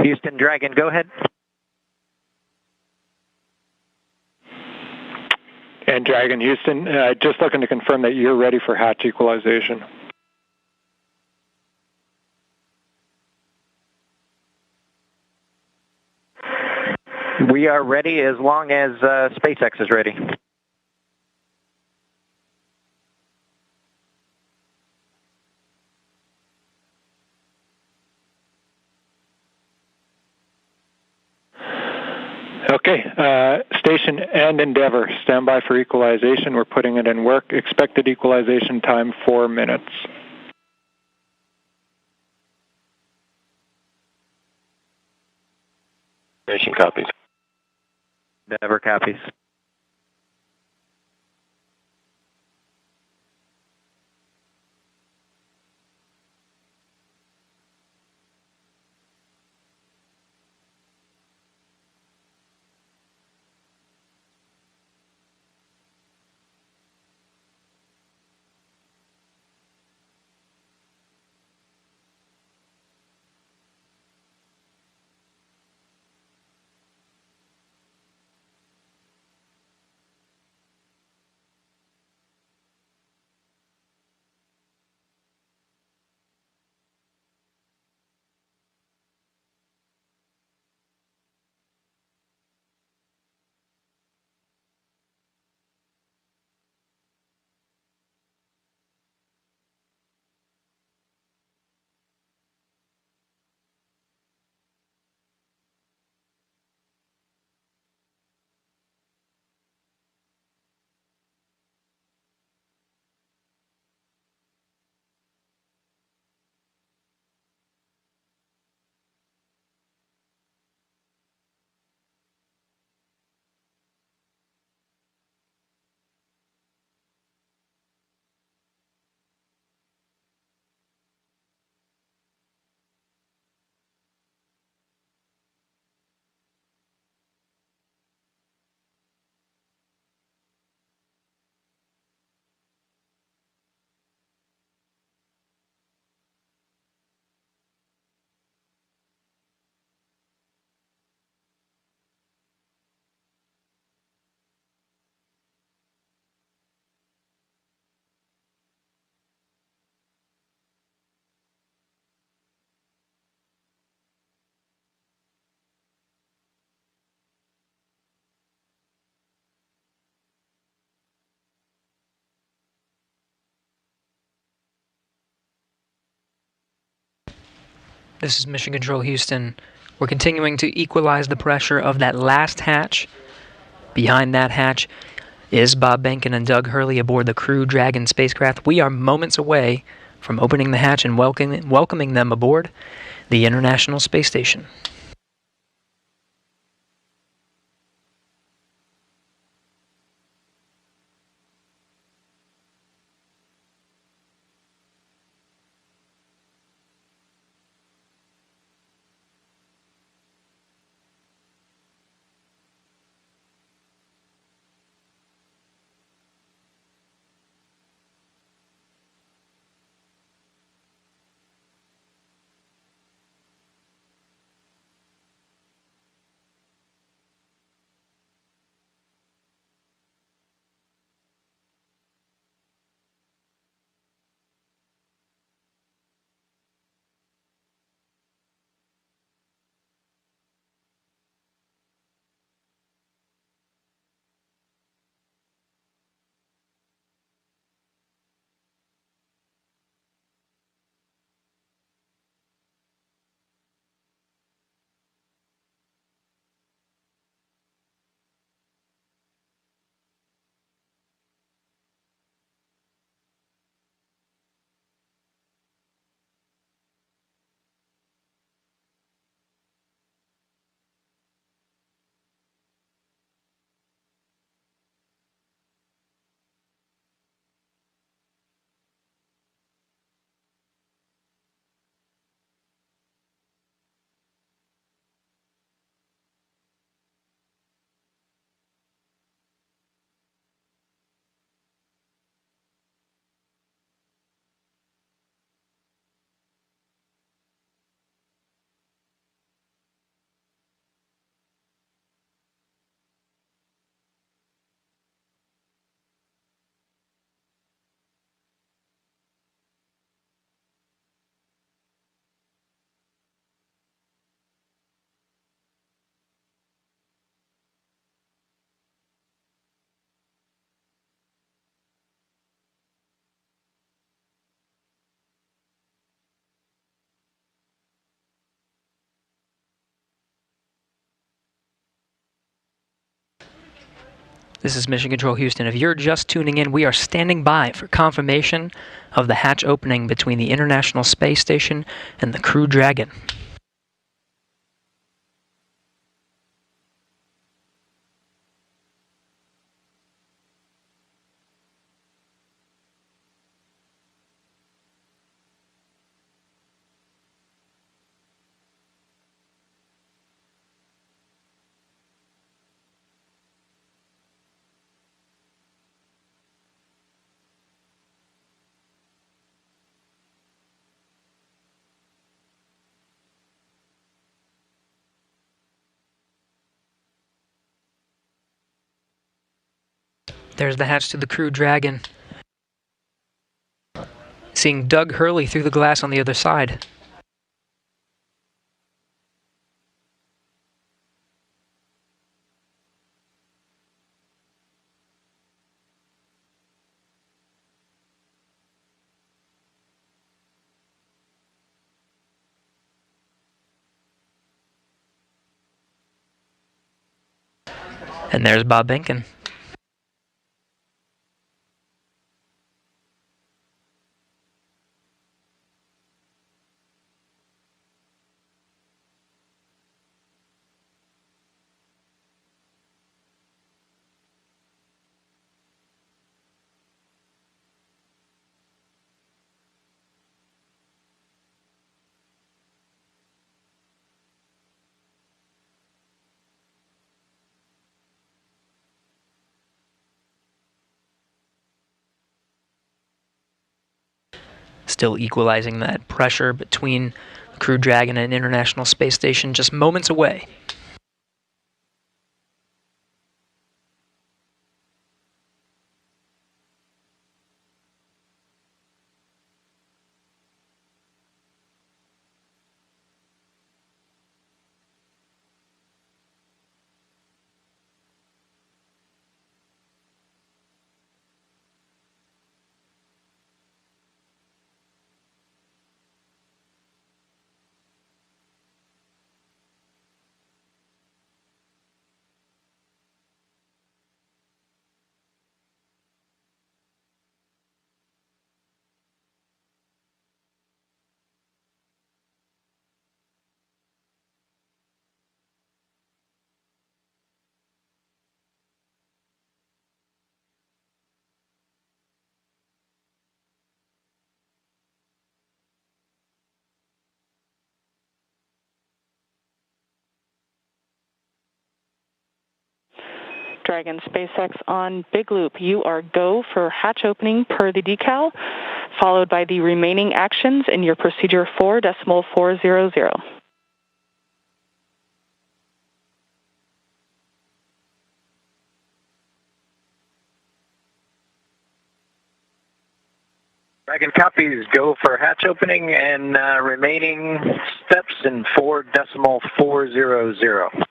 Houston, Dragon, go ahead. And Dragon, Houston, just looking to confirm that you're ready for hatch equalization. We are ready as long as SpaceX is ready. Okay, Station and Endeavour, stand by for equalization. We're putting it in work. Expected equalization time, 4 minutes. Station copies. Endeavour copies. This is Mission Control Houston. We're continuing to equalize the pressure of that last hatch. Behind that hatch is Bob Behnken and Doug Hurley aboard the Crew Dragon spacecraft. We are moments away from opening the hatch and welcoming them aboard the International Space Station. This is Mission Control Houston. If you're just tuning in, we are standing by for confirmation of the hatch opening between the International Space Station and the Crew Dragon. There's the hatch to the Crew Dragon. Seeing Doug Hurley through the glass on the other side. And there's Bob Behnken. Still equalizing that pressure between the Crew Dragon and International Space Station, just moments away. Dragon SpaceX on Big Loop. You are go for hatch opening per the decal, followed by the remaining actions in your procedure 4.400. Dragon copies, go for hatch opening and remaining steps in 4.400.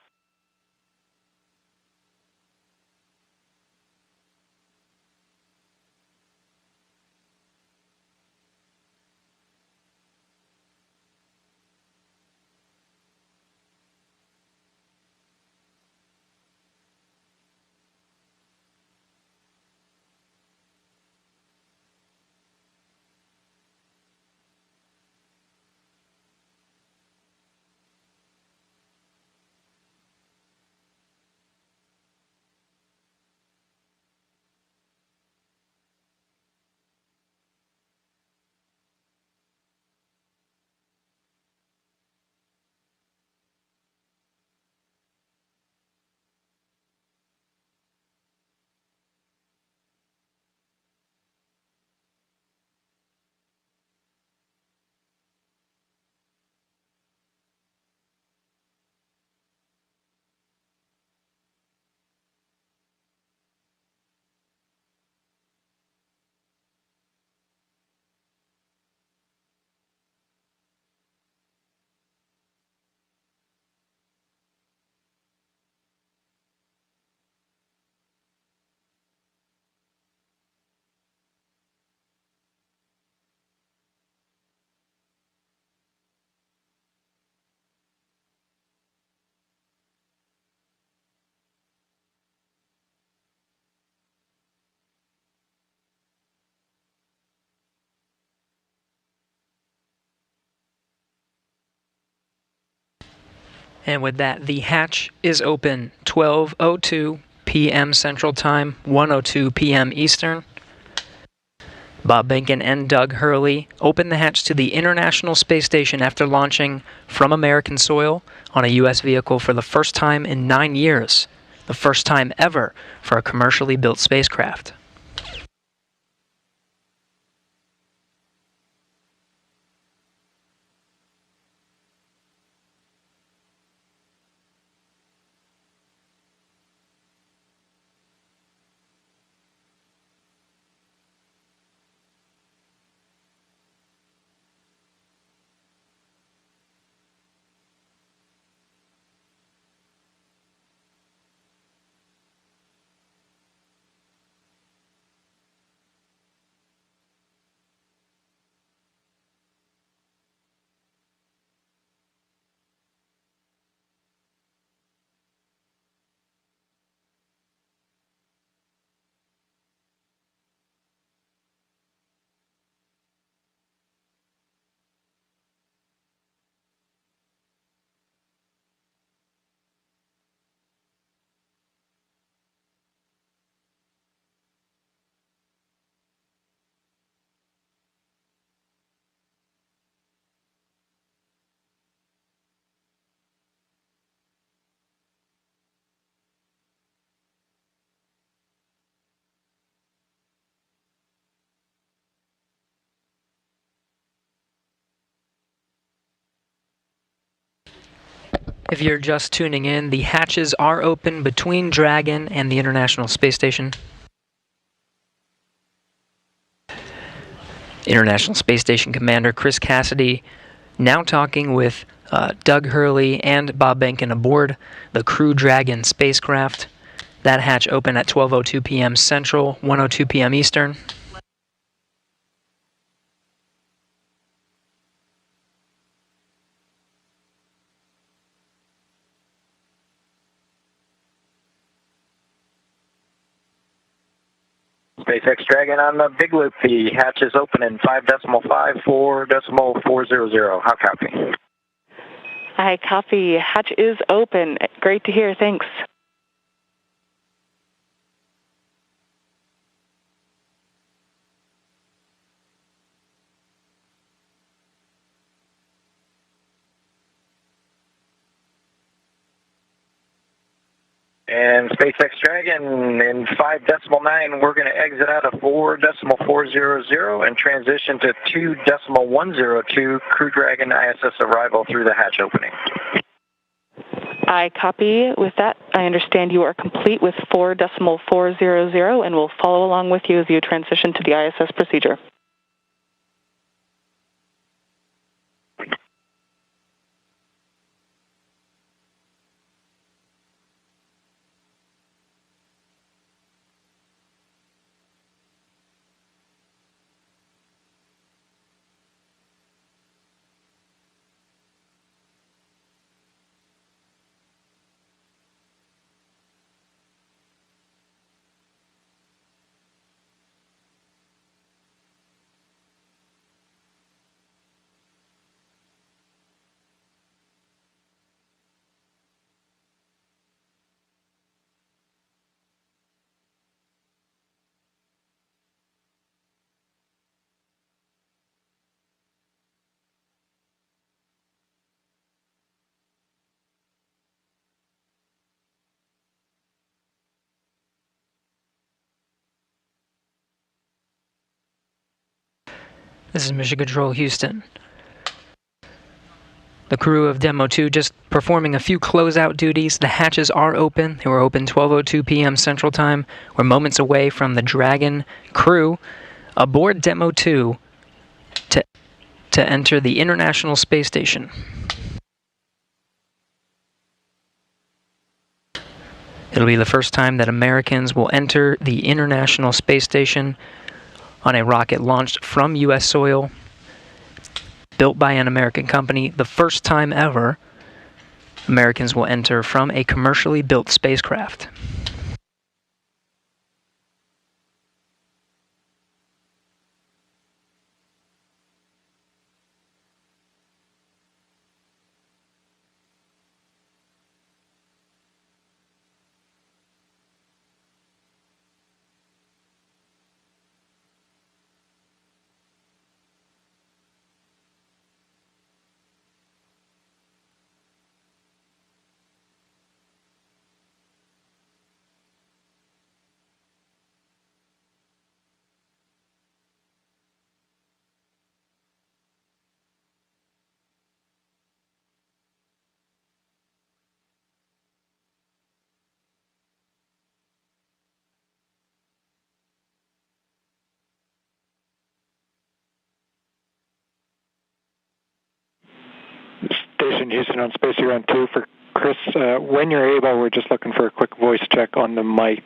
And with that, the hatch is open. 12:02 p.m. Central Time, 1:02 p.m. Eastern. Bob Behnken and Doug Hurley opened the hatch to the International Space Station after launching from American soil on a U.S. vehicle for the first time in 9 years, the first time ever for a commercially built spacecraft. If you're just tuning in, the hatches are open between Dragon and the International Space Station. International Space Station Commander Chris Cassidy now talking with Doug Hurley and Bob Behnken aboard the Crew Dragon spacecraft. That hatch opened at 12:02 p.m. Central, 1:02 p.m. Eastern. SpaceX Dragon on the big loop. The hatch is open in 5.54.400. How copy? I copy. Hatch is open. Great to hear. Thanks. And SpaceX Dragon in 5.9, we're going to exit out of 4.400 and transition to 2.102 Crew Dragon ISS arrival through the hatch opening. I copy. With that, I understand you are complete with 4.400 and will follow along with you as you transition to the ISS procedure. This is Mission Control Houston. The crew of Demo 2 just performing a few closeout duties. The hatches are open. They were open 12:02 p.m. Central Time. We're moments away from the Dragon crew aboard Demo 2 to enter the International Space Station. It'll be the first time that Americans will enter the International Space Station on a rocket launched from U.S. soil, built by an American company. The first time ever Americans will enter from a commercially built spacecraft. Station Houston on Space Ground 2 for Chris. When you're able, we're just looking for a quick voice check on the mic.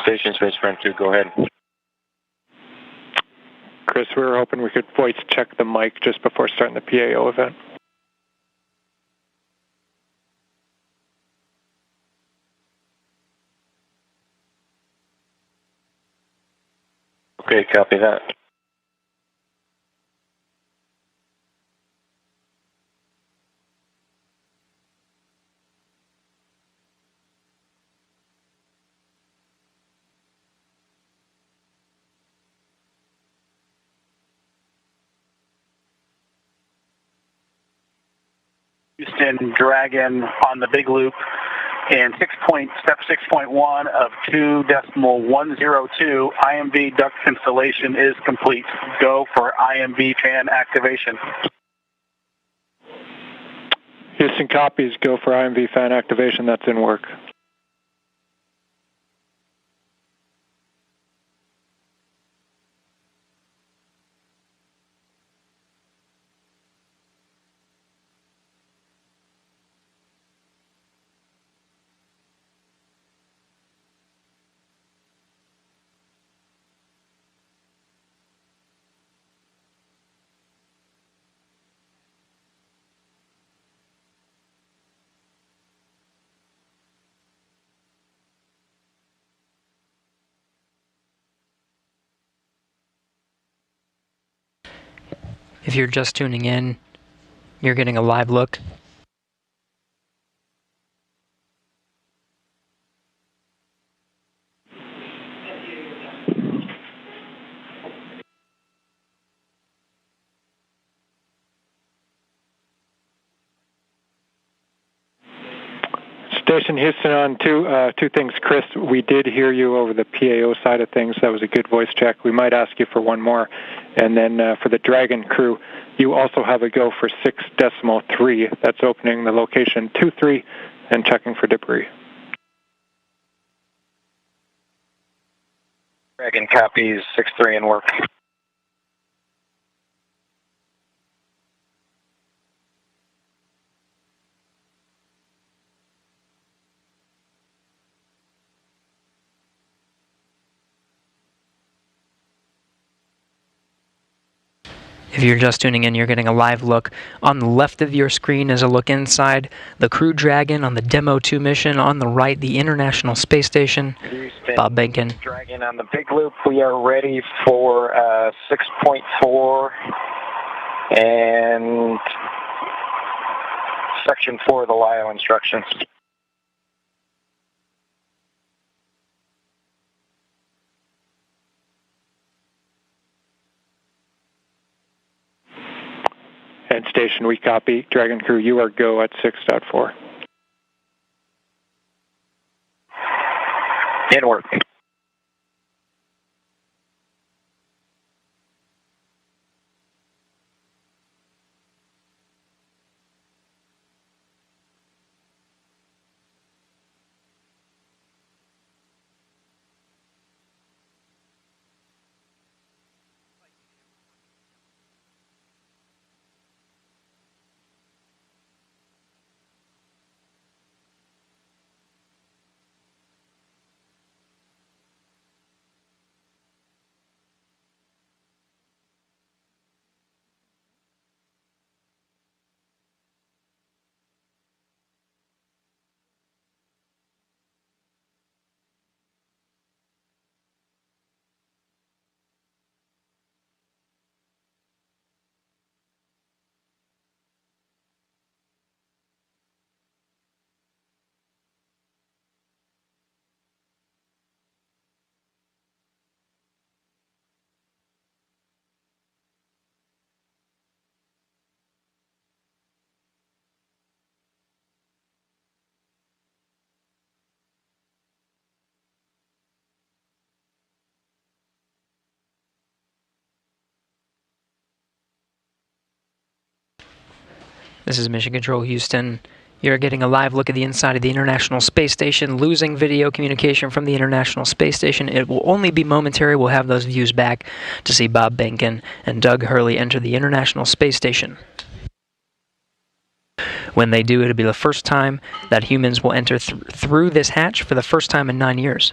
Station Space Ground 2, go ahead. Chris, we were hoping we could voice check the mic just before starting the PAO event. Okay, copy that. Houston Dragon on the big loop and step 6.1 of 2.102 IMV duct installation is complete. Go for IMV fan activation. Houston copies, go for IMV fan activation, that's in work. If you're just tuning in, you're getting a live look. Station Houston on two things. Chris, we did hear you over the PAO side of things. That was a good voice check. We might ask you for one more. And then for the Dragon crew, you also have a go for 6.3. That's opening the location 23 and checking for debris. Dragon copies 6.3 in work. If you're just tuning in, you're getting a live look. On the left of your screen is a look inside the Crew Dragon on the Demo 2 mission. On the right, the International Space Station. Houston, Bob Behnken. Dragon on the big loop. We are ready for 6.4 and section 4 of the LIO instructions. And Station, we copy. Dragon crew, you are go at 6.4. In work. This is Mission Control Houston. You're getting a live look at the inside of the International Space Station, losing video communication from the International Space Station. It will only be momentary. We'll have those views back to see Bob Behnken and Doug Hurley enter the International Space Station. When they do, it'll be the first time that humans will enter through this hatch for the first time in 9 years.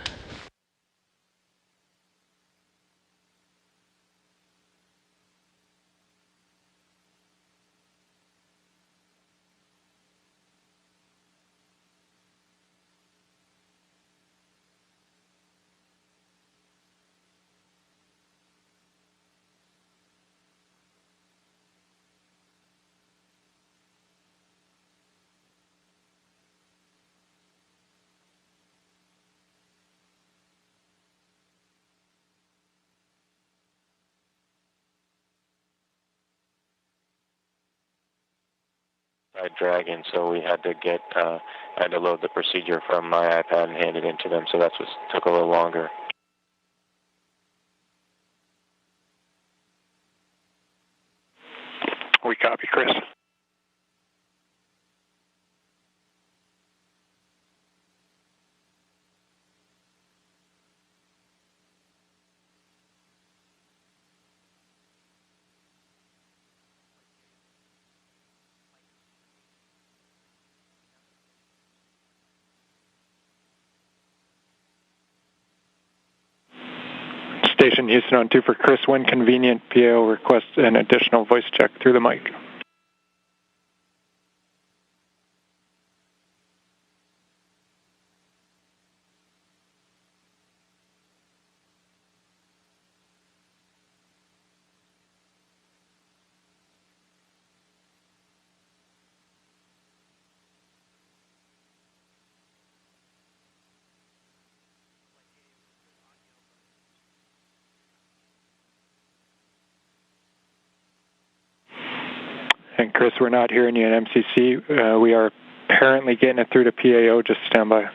Dragon, so we had to load the procedure from my iPad and hand it in to them, so that's what took a little longer. We copy, Chris. Station Houston on 2 for Chris. When convenient, PAO requests an additional voice check through the mic. And Chris, we're not hearing you in MCC. We are apparently getting it through to PAO. Just stand by.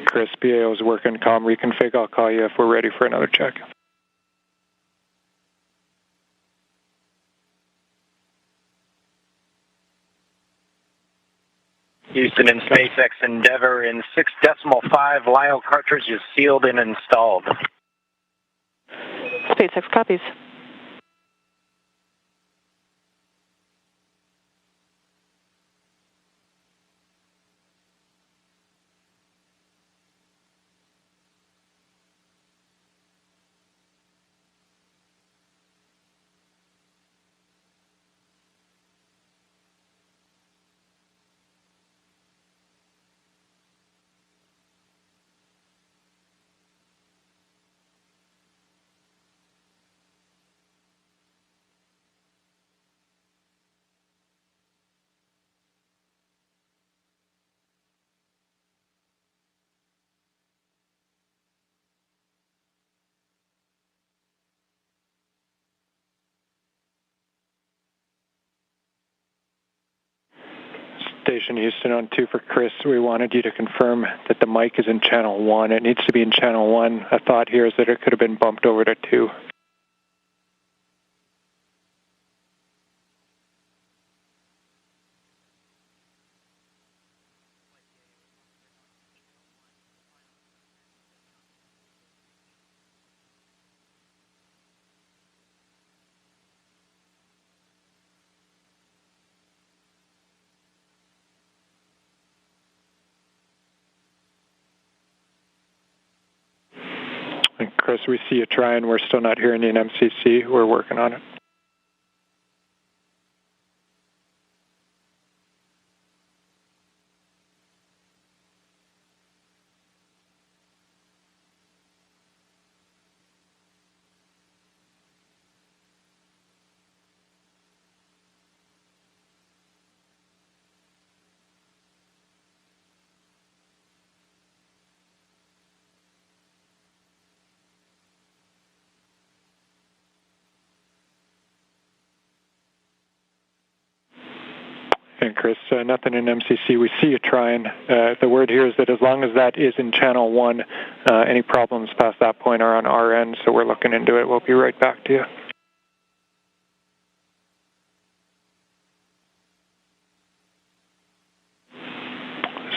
Chris, PAO is working comm reconfig. I'll call you if we're ready for another check. Houston and SpaceX Endeavour in 6.5 LIO cartridges sealed and installed. SpaceX copies. Station Houston on 2 for Chris. We wanted you to confirm that the mic is in channel 1. It needs to be in channel 1. A thought here is that it could have been bumped over to 2. And Chris, we see you trying. We're still not hearing you in MCC. We're working on it. And Chris, nothing in MCC. We see you trying. The word here is that as long as that is in channel 1, any problems past that point are on our end, so we're looking into it. We'll be right back to you.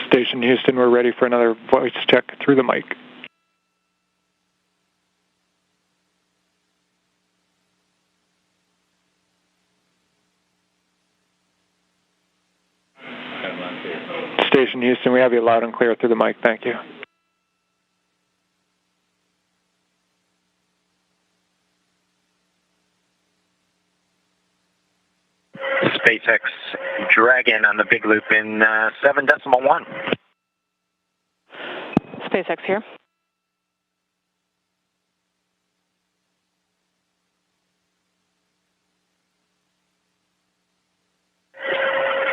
Station Houston, we're ready for another voice check through the mic. Station Houston, we have you loud and clear through the mic. Thank you. SpaceX Dragon on the big loop in 7.1. SpaceX here.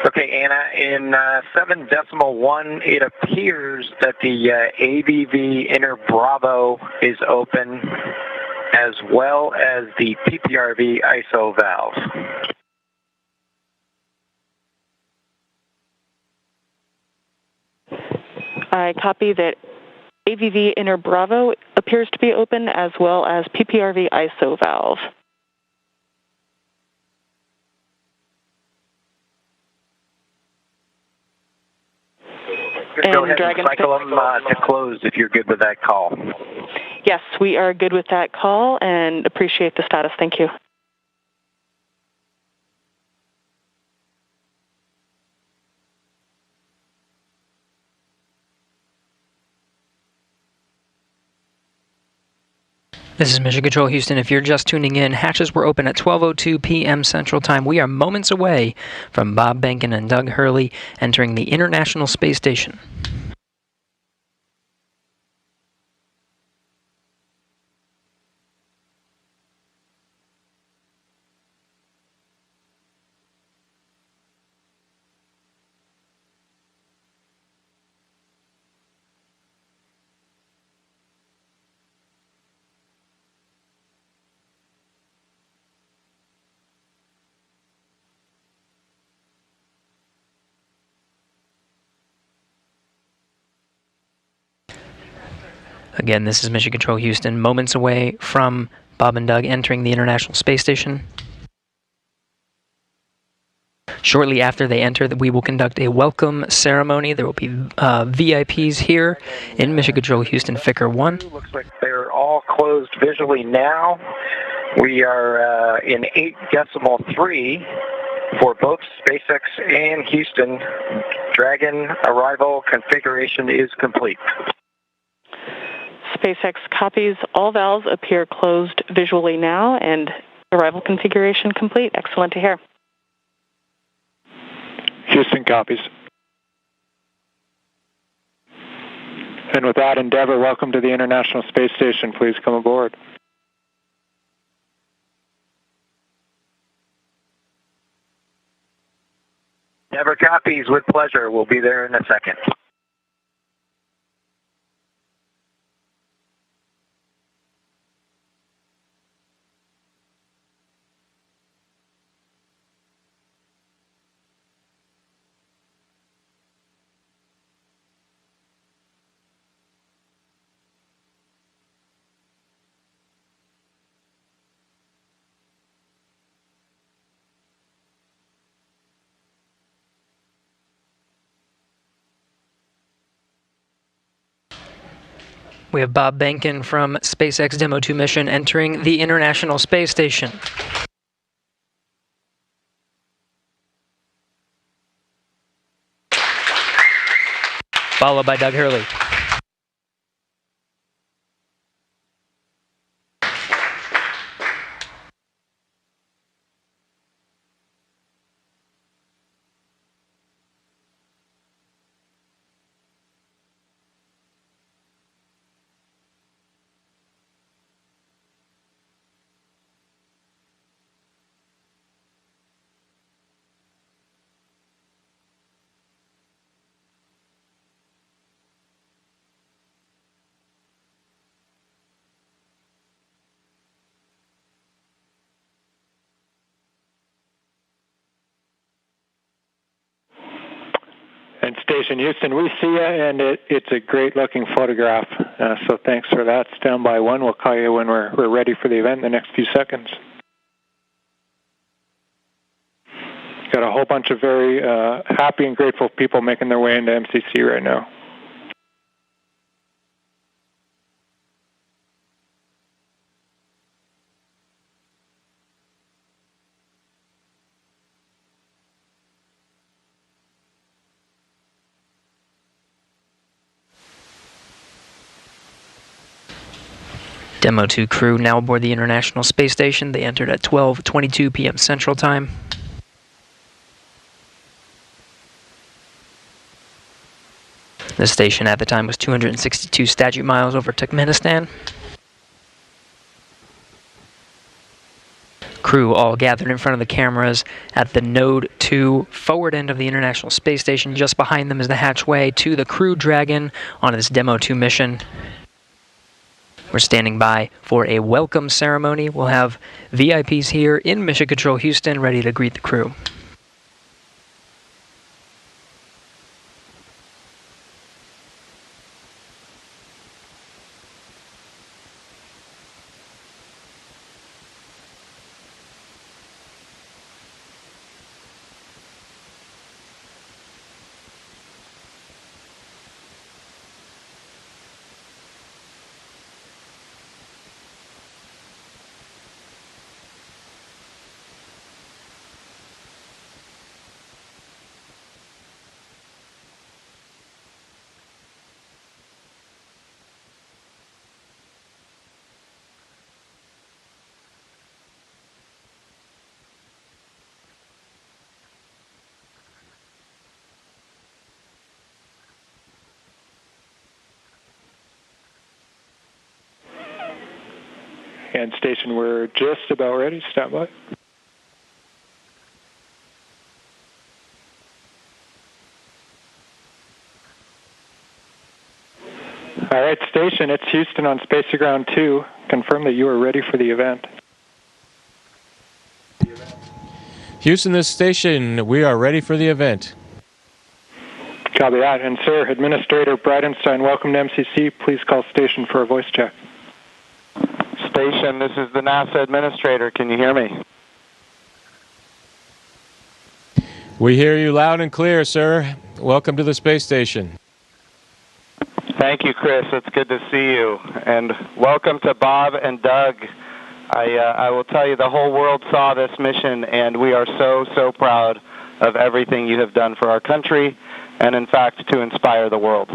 Okay, Anna, in 7.1, it appears that the AVV inner Bravo is open, as well as the PPRV ISO valve. I copy that AVV inner Bravo appears to be open, as well as PPRV ISO valve. Go ahead and cycle them to close if you're good with that call. Yes, we are good with that call and appreciate the status. Thank you. This is Mission Control Houston. If you're just tuning in, hatches were open at 12:02 p.m. Central Time. We are moments away from Bob Behnken and Doug Hurley entering the International Space Station. Again, this is Mission Control Houston, moments away from Bob and Doug entering the International Space Station. Shortly after they enter, we will conduct a welcome ceremony. There will be VIPs here in Mission Control Houston, Ficker 1. Looks like they're all closed visually now. We are in 8.3 for both SpaceX and Houston. Dragon arrival configuration is complete. SpaceX copies. All valves appear closed visually now, and arrival configuration complete. Excellent to hear. Houston copies. And with that, Endeavour, welcome to the International Space Station. Please come aboard. Endeavour copies with pleasure. We'll be there in a second. We have Bob Behnken from SpaceX Demo 2 mission entering the International Space Station. Followed by Doug Hurley. Station Houston, we see you, and it's a great-looking photograph. So thanks for that. Stand by one. We'll call you when we're ready for the event in the next few seconds. Got a whole bunch of very happy and grateful people making their way into MCC right now. Demo 2 crew now aboard the International Space Station. They entered at 12:22 p.m. Central Time. The station at the time was 262 statute miles over Turkmenistan. Crew all gathered in front of the cameras at the Node 2 forward end of the International Space Station. Just behind them is the hatchway to the Crew Dragon on this Demo 2 mission. We're standing by for a welcome ceremony. We'll have VIPs here in Mission Control Houston ready to greet the crew. And station, we're just about ready. Stand by. All right, station, it's Houston on Spaceground 2. Confirm that you are ready for the event. Houston, this station, we are ready for the event. Copy that. And sir, Administrator Bridenstine, welcome to MCC. Please call station for a voice check. Station, this is the NASA Administrator. Can you hear me? We hear you loud and clear, sir. Welcome to the space station. Thank you, Chris. It's good to see you. And welcome to Bob and Doug. I will tell you, the whole world saw this mission, and we are so proud of everything you have done for our country, and in fact, to inspire the world.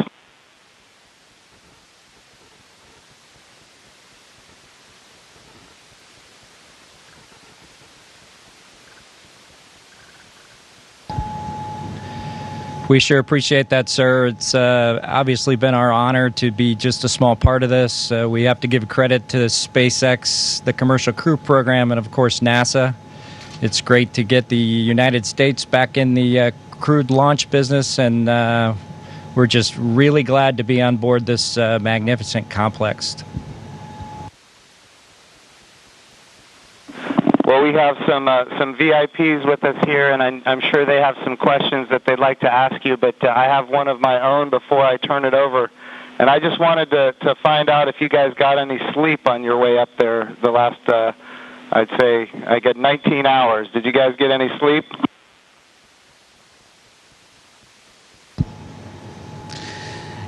We sure appreciate that, sir. It's obviously been our honor to be just a small part of this. We have to give credit to SpaceX, the Commercial Crew Program, and of course NASA. It's great to get the United States back in the crewed launch business, and we're just really glad to be on board this magnificent complex. Well, we have some VIPs with us here, and I'm sure they have some questions that they'd like to ask you, but I have one of my own before I turn it over. And I just wanted to find out if you guys got any sleep on your way up there the last, I'd say, I got 19 hours. Did you guys get any sleep?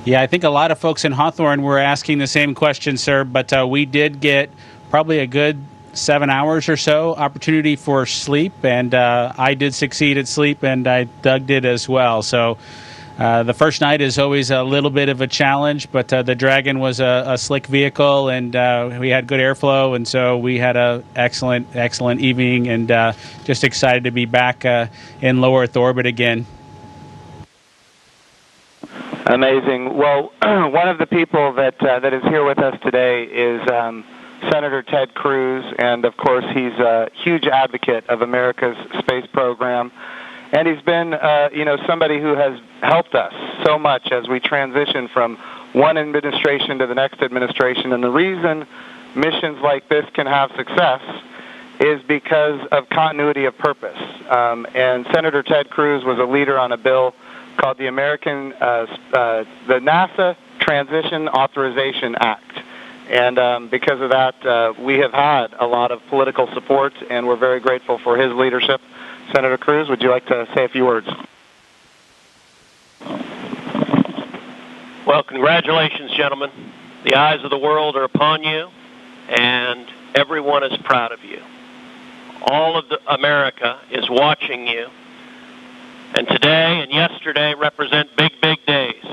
Yeah, I think a lot of folks in Hawthorne were asking the same question, sir, but we did get probably a good 7 hours or so opportunity for sleep, and I did succeed at sleep, and Doug did as well. So the first night is always a little bit of a challenge, but the Dragon was a slick vehicle, and we had good airflow, and so we had a excellent evening, and just excited to be back in low Earth orbit again. Amazing. Well, one of the people that is here with us today is Senator Ted Cruz, and of course he's a huge advocate of America's space program, and he's been somebody who has helped us so much as we transition from one administration to the next administration. And the reason missions like this can have success is because of continuity of purpose. And Senator Ted Cruz was a leader on a bill called the the NASA Transition Authorization Act. And because of that, we have had a lot of political support, and we're very grateful for his leadership. Senator Cruz, would you like to say a few words? Well, congratulations, gentlemen. The eyes of the world are upon you, and everyone is proud of you. All of America is watching you, and today and yesterday represent big, big days.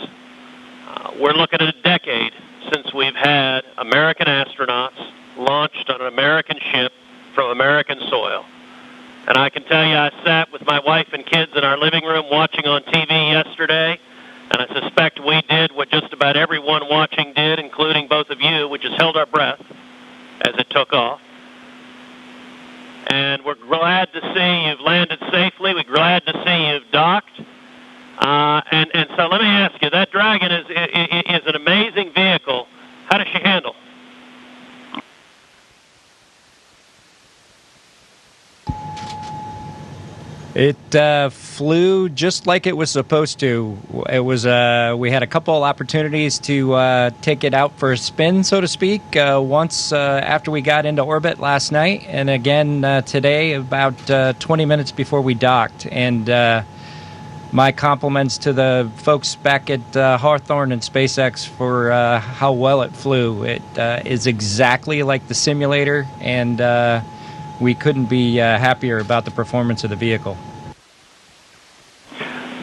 We're looking at a decade since we've had American astronauts launched on an American ship from American soil. And I can tell you, I sat with my wife and kids in our living room watching on TV yesterday, and I suspect we did what just about everyone watching did, including both of you, which is held our breath as it took off. And we're glad to see you've landed safely. We're glad to see you've docked. And so let me ask you, that Dragon is an amazing vehicle. How does she handle? It flew just like it was supposed to. It was we had a couple opportunities to take it out for a spin, so to speak, once after we got into orbit last night, and again today about 20 minutes before we docked. And my compliments to the folks back at Hawthorne and SpaceX for how well it flew. It is exactly like the simulator, and we couldn't be happier about the performance of the vehicle.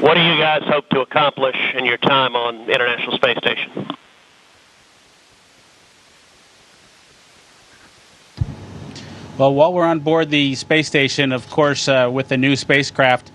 What do you guys hope to accomplish in your time on the International Space Station? Well, while we're on board the space station, of course, with the new spacecraft,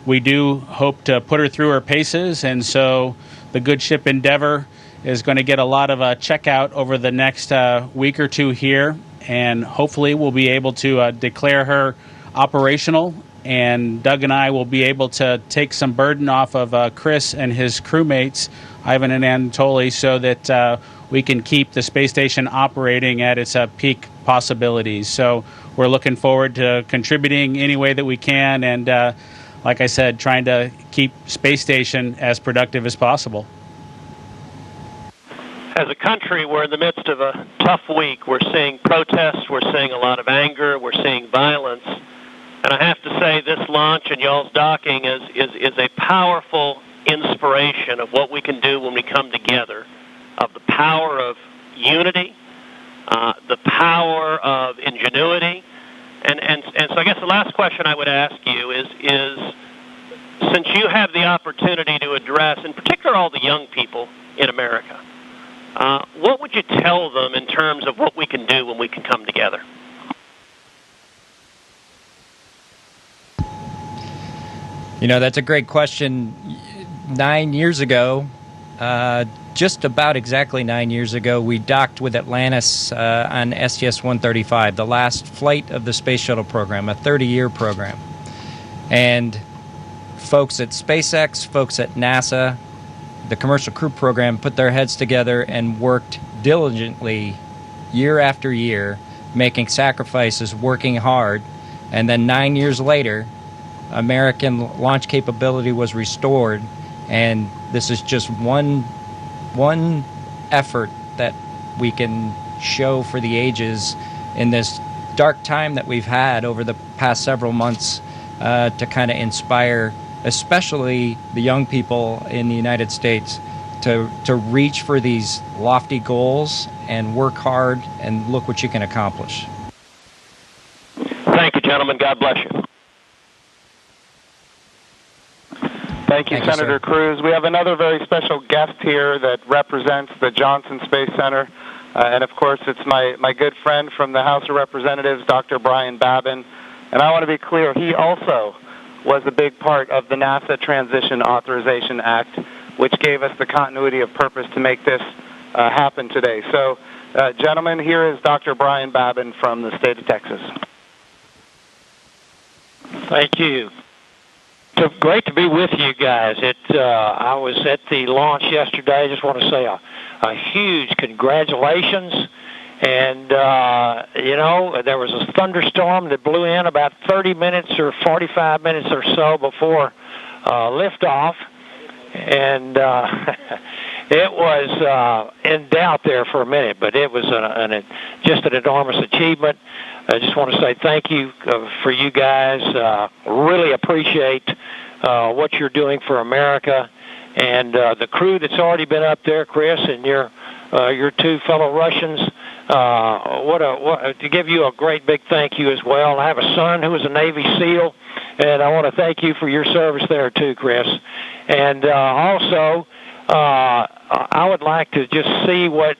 we do hope to put her through her paces, and so the good ship Endeavour is going to get a lot of checkout over the next week or two here, and hopefully we'll be able to declare her operational, and Doug and I will be able to take some burden off of Chris and his crewmates, Ivan and Anatoly, so that we can keep the space station operating at its peak possibilities. So we're looking forward to contributing any way that we can, and like I said, trying to keep space station as productive as possible. As a country, we're in the midst of a tough week. We're seeing protests, we're seeing a lot of anger, we're seeing violence. And I have to say, this launch and y'all's docking is a powerful inspiration of what we can do when we come together, of the power of unity, the power of ingenuity. And so I guess the last question I would ask you is since you have the opportunity to address, in particular, all the young people in America, what would you tell them in terms of what we can do when we can come together? You know, that's a great question. 9 years ago, just about exactly 9 years ago, we docked with Atlantis on STS-135, the last flight of the Space Shuttle program, a 30-year program. And folks at SpaceX, folks at NASA, the Commercial Crew Program put their heads together and worked diligently year after year, making sacrifices, working hard. And then 9 years later, American launch capability was restored, and this is just one effort that we can show for the ages in this dark time that we've had over the past several months to kind of inspire especially the young people in the United States to reach for these lofty goals and work hard, and look what you can accomplish. Thank you, gentlemen. God bless you. Thank you, Senator Cruz. We have another very special guest here that represents the Johnson Space Center. And, of course, it's my good friend from the House of Representatives, Dr. Brian Babin. And I want to be clear, he also was a big part of the NASA Transition Authorization Act, which gave us the continuity of purpose to make this happen today. So, gentlemen, here is Dr. Brian Babin from the state of Texas. Thank you. It's great to be with you guys. I was at the launch yesterday. I just want to say a huge congratulations. And, there was a thunderstorm that blew in about 30 minutes or 45 minutes or so before liftoff. and it was in doubt there for a minute, but it was just an enormous achievement. I just want to say thank you for you guys. Really appreciate what you're doing for America, and the crew that's already been up there, Chris, and your two fellow Russians. To give you a great big thank you as well. I have a son who is a Navy SEAL, and I want to thank you for your service there too, Chris. And also, I would like to just see what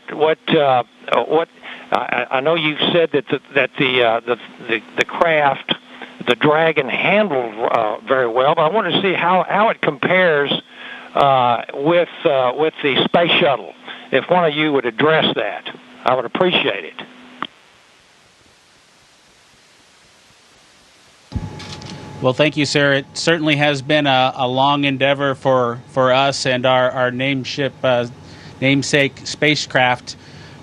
I know you said that the craft, the Dragon, handled very well, but I want to see how it compares with the space shuttle. If one of you would address that, I would appreciate it. Well, thank you, sir. It certainly has been a long endeavor for us and our namesake spacecraft.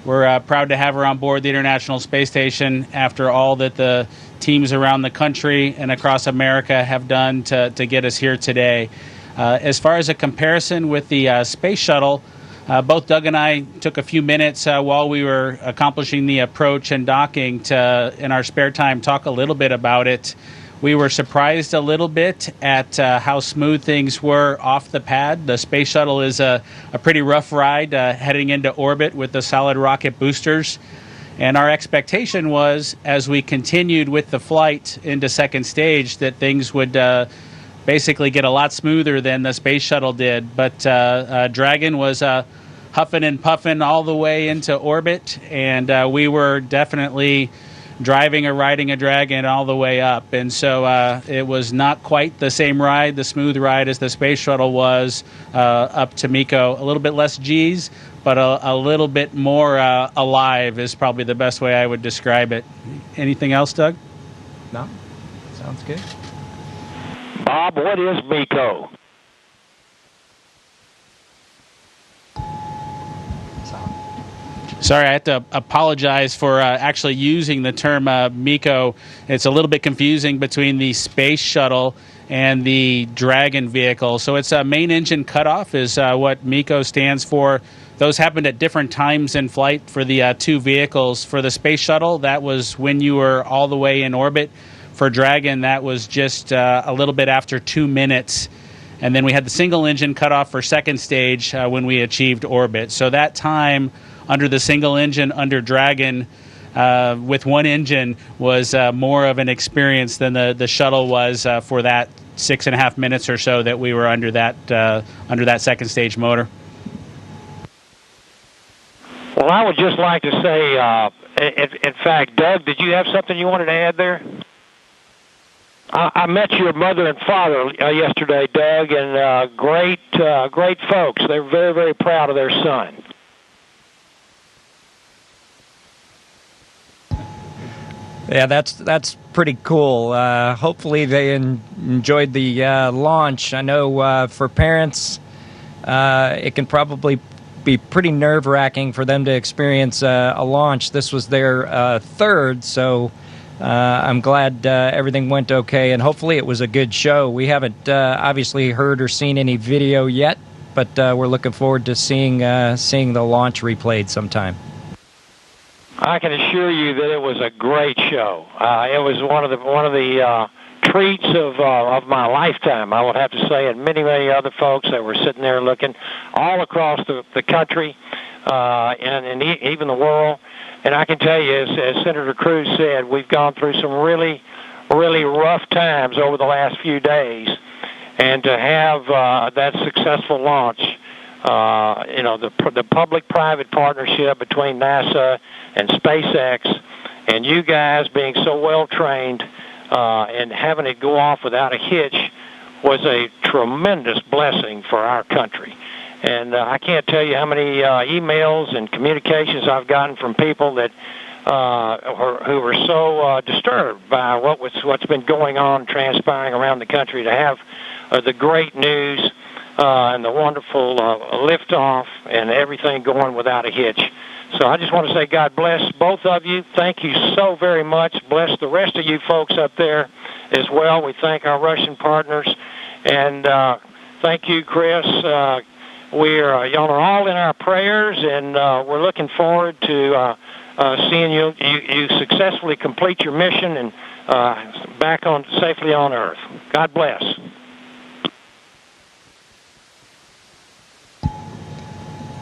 We're proud to have her on board the International Space Station after all that the teams around the country and across America have done to get us here today. As far as a comparison with the space shuttle, both Doug and I took a few minutes while we were accomplishing the approach and docking to, in our spare time, talk a little bit about it. We were surprised a little bit at how smooth things were off the pad. The space shuttle is a pretty rough ride heading into orbit with the solid rocket boosters. And our expectation was, as we continued with the flight into second stage, that things would basically get a lot smoother than the space shuttle did. But Dragon was huffing and puffing all the way into orbit, and we were definitely driving or riding a Dragon all the way up. And so it was not quite the same ride, the smooth ride, as the space shuttle was up to MECO. A little bit less G's, but a little bit more alive is probably the best way I would describe it. Anything else, Doug? No? Sounds good. Bob, what is MECO? Sorry, I have to apologize for actually using the term MECO. It's a little bit confusing between the space shuttle and the Dragon vehicle. So it's a main engine cutoff is what MECO stands for. Those happened at different times in flight for the two vehicles. For the space shuttle, that was when you were all the way in orbit. For Dragon, that was just a little bit after 2 minutes. And then we had the single engine cutoff for second stage when we achieved orbit. So that time under the single engine under Dragon with one engine was more of an experience than the shuttle was for that 6.5 minutes or so that we were under that second stage motor. Well, I would just like to say, in fact, Doug, did you have something you wanted to add there? I met your mother and father yesterday, Doug, and great folks. They're very, very proud of their son. Yeah, that's pretty cool. Hopefully they enjoyed the launch. I know for parents, it can probably be pretty nerve-wracking for them to experience a launch. This was their third, so I'm glad everything went okay, and hopefully it was a good show. We haven't obviously heard or seen any video yet, but we're looking forward to seeing the launch replayed sometime. I can assure you that it was a great show. It was one of the treats of my lifetime, I would have to say, and many other folks that were sitting there looking all across the country and even the world. And I can tell you, as Senator Cruz said, we've gone through some really, really rough times over the last few days, and to have that successful launch, the public-private partnership between NASA and SpaceX, and you guys being so well-trained and having it go off without a hitch was a tremendous blessing for our country. And I can't tell you how many emails and communications I've gotten from people that who were so disturbed by what's been going on, transpiring around the country, to have the great news and the wonderful liftoff and everything going without a hitch. So I just want to say God bless both of you. Thank you so very much. Bless the rest of you folks up there as well. We thank our Russian partners. And Thank you, Chris. Y'all are all in our prayers, and we're looking forward to seeing you successfully complete your mission and back on safely on Earth. God bless.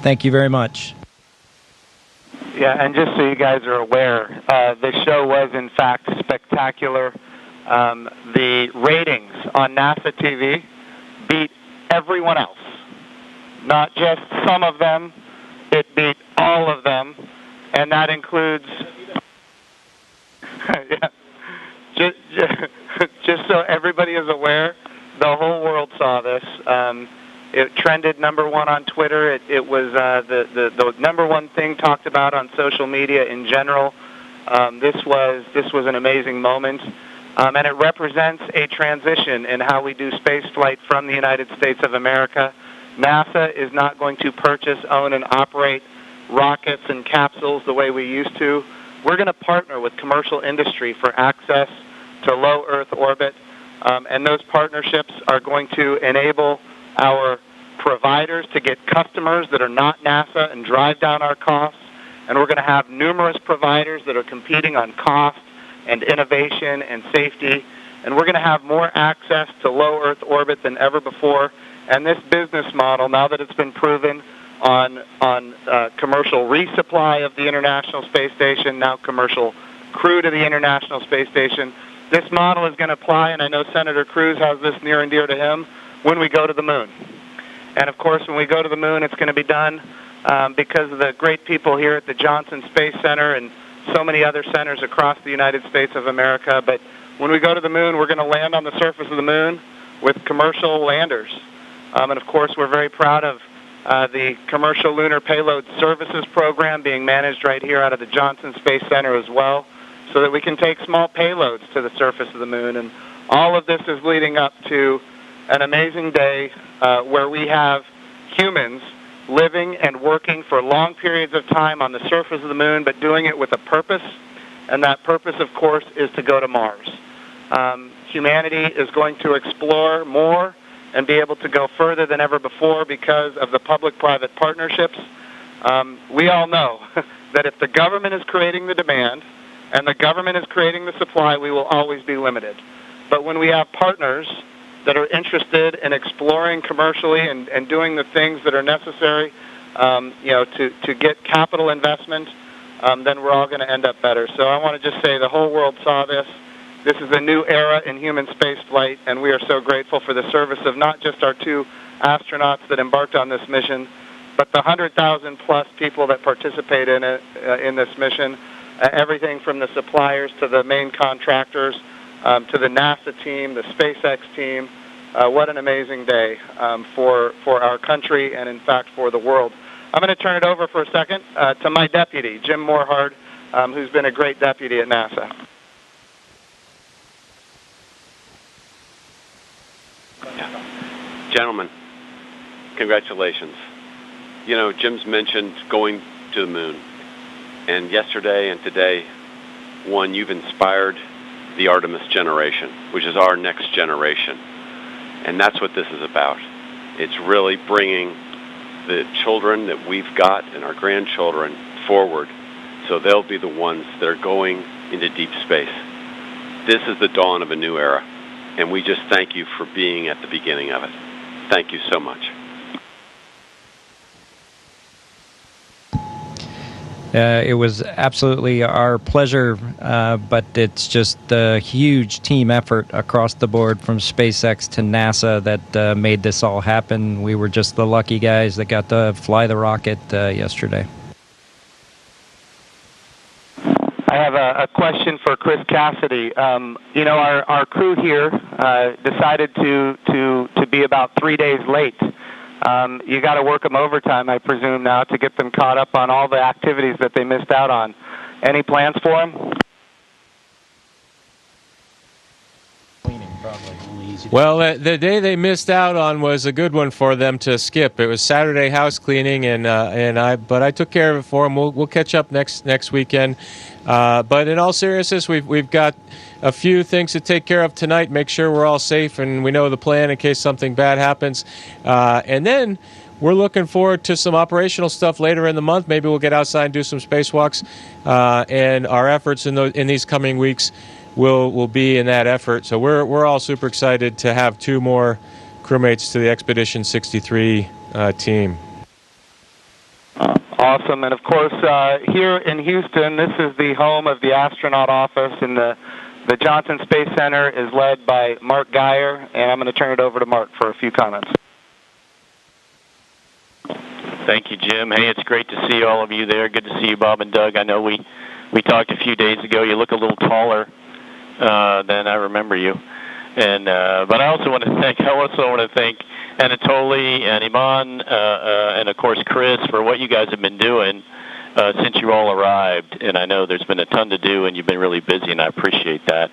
Thank you very much. Yeah, and just so you guys are aware, the show was in fact spectacular. The ratings on NASA TV beat everyone else. Not just some of them, it beat all of them, and that includes, yeah, just so everybody is aware, the whole world saw this. It trended #1 on Twitter. It was the #1 thing talked about on social media in general. This was an amazing moment, and it represents a transition in how we do space flight from the United States of America. NASA is not going to purchase, own, and operate rockets and capsules the way we used to. We're going to partner with commercial industry for access to low Earth orbit, and those partnerships are going to enable our providers to get customers that are not NASA and drive down our costs. And we're going to have numerous providers that are competing on cost and innovation and safety. And we're going to have more access to low Earth orbit than ever before. And this business model, now that it's been proven on commercial resupply of the International Space Station, now commercial crew to the International Space Station, this model is going to apply, and I know Senator Cruz has this near and dear to him, when we go to the moon. And of course, when we go to the moon, it's going to be done because of the great people here at the Johnson Space Center and so many other centers across the United States of America. But when we go to the moon, we're going to land on the surface of the moon with commercial landers. And of course, we're very proud of the Commercial Lunar Payload Services Program being managed right here out of the Johnson Space Center as well, so that we can take small payloads to the surface of the moon. And all of this is leading up to an amazing day where we have humans living and working for long periods of time on the surface of the moon, but doing it with a purpose. And that purpose, of course, is to go to Mars. Humanity is going to explore more and be able to go further than ever before because of the public-private partnerships. We all know that if the government is creating the demand and the government is creating the supply, we will always be limited. But when we have partners that are interested in exploring commercially and doing the things that are necessary, to get capital investment, then we're all going to end up better. So I want to just say the whole world saw this. This is a new era in human space flight, and we are so grateful for the service of not just our 2 astronauts that embarked on this mission, but the 100,000 plus people that participate in it in this mission. Everything from the suppliers to the main contractors, to the NASA team, the SpaceX team. What an amazing day for our country and, in fact, for the world. I'm going to turn it over for a second to my deputy, Jim Morehard, who's been a great deputy at NASA. Gentlemen, congratulations. You know, Jim's mentioned going to the moon. And yesterday and today, you've inspired the Artemis generation, which is our next generation. And that's what this is about. It's really bringing the children that we've got and our grandchildren forward so they'll be the ones that are going into deep space. This is the dawn of a new era, and we just thank you for being at the beginning of it. Thank you so much. It was absolutely our pleasure, but it's just a huge team effort across the board from SpaceX to NASA that made this all happen. We were just the lucky guys that got to fly the rocket yesterday. I have a question for Chris Cassidy. Our crew here decided to be about 3 days late. You got to work them overtime, I presume, now to get them caught up on all the activities that they missed out on. Any plans for them? Well, the day they missed out on was a good one for them to skip. It was Saturday house cleaning, but I took care of it for them. We'll catch up next weekend. But in all seriousness, we've got a few things to take care of tonight. Make sure we're all safe and we know the plan in case something bad happens. And then we're looking forward to some operational stuff later in the month. Maybe we'll get outside and do some spacewalks. And our efforts in these coming weeks will be in that effort. So we're all super excited to have 2 more crewmates to the Expedition 63 team. Awesome. And of course, here in Houston, this is the home of the astronaut office, and the Johnson Space Center is led by Mark Geyer, and I'm going to turn it over to Mark for a few comments. Thank you, Jim. Hey, it's great to see all of you there. Good to see you, Bob and Doug. I know we talked a few days ago. You look a little taller than I remember you. And but I also want to thank Anatoly and Iman and of course Chris for what you guys have been doing since you all arrived. And I know there's been a ton to do, and you've been really busy, and I appreciate that.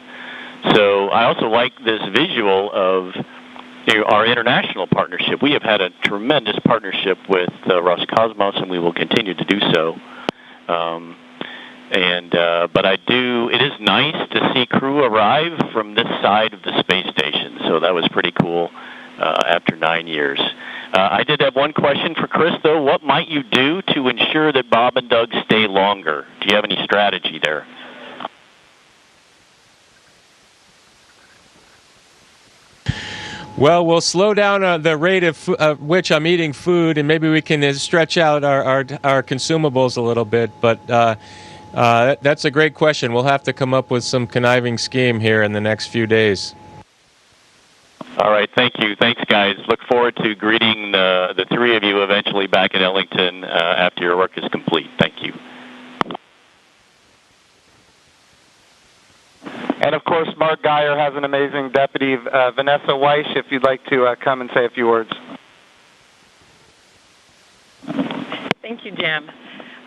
So I also like this visual of our international partnership. We have had a tremendous partnership with Roscosmos, and we will continue to do so. But it is nice to see crew arrive from this side of the space station. So that was pretty cool after 9 years. I did have one question for Chris, though. What might you do to ensure that Bob and Doug stay longer? Do you have any strategy there? Well, we'll slow down the rate of which I'm eating food, and maybe we can stretch out our consumables a little bit. But that's a great question. We'll have to come up with some conniving scheme here in the next few days. All right, thank you. Thanks, guys. Look forward to greeting the 3 of you eventually back in Ellington after your work is complete. Thank you. And of course, Mark Geyer has an amazing deputy, Vanessa Weiss, if you'd like to come and say a few words. Thank you, Jim.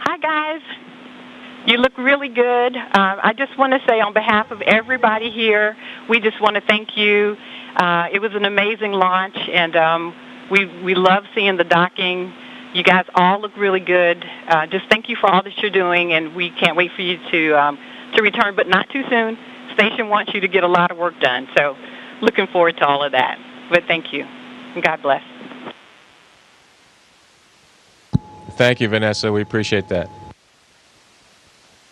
Hi, guys. You look really good. I just want to say on behalf of everybody here, we just want to thank you. It was an amazing launch, and we love seeing the docking. You guys all look really good. Just thank you for all that you're doing, and we can't wait for you to return, but not too soon. Station wants you to get a lot of work done, so looking forward to all of that. But thank you, and God bless. Thank you, Vanessa. We appreciate that.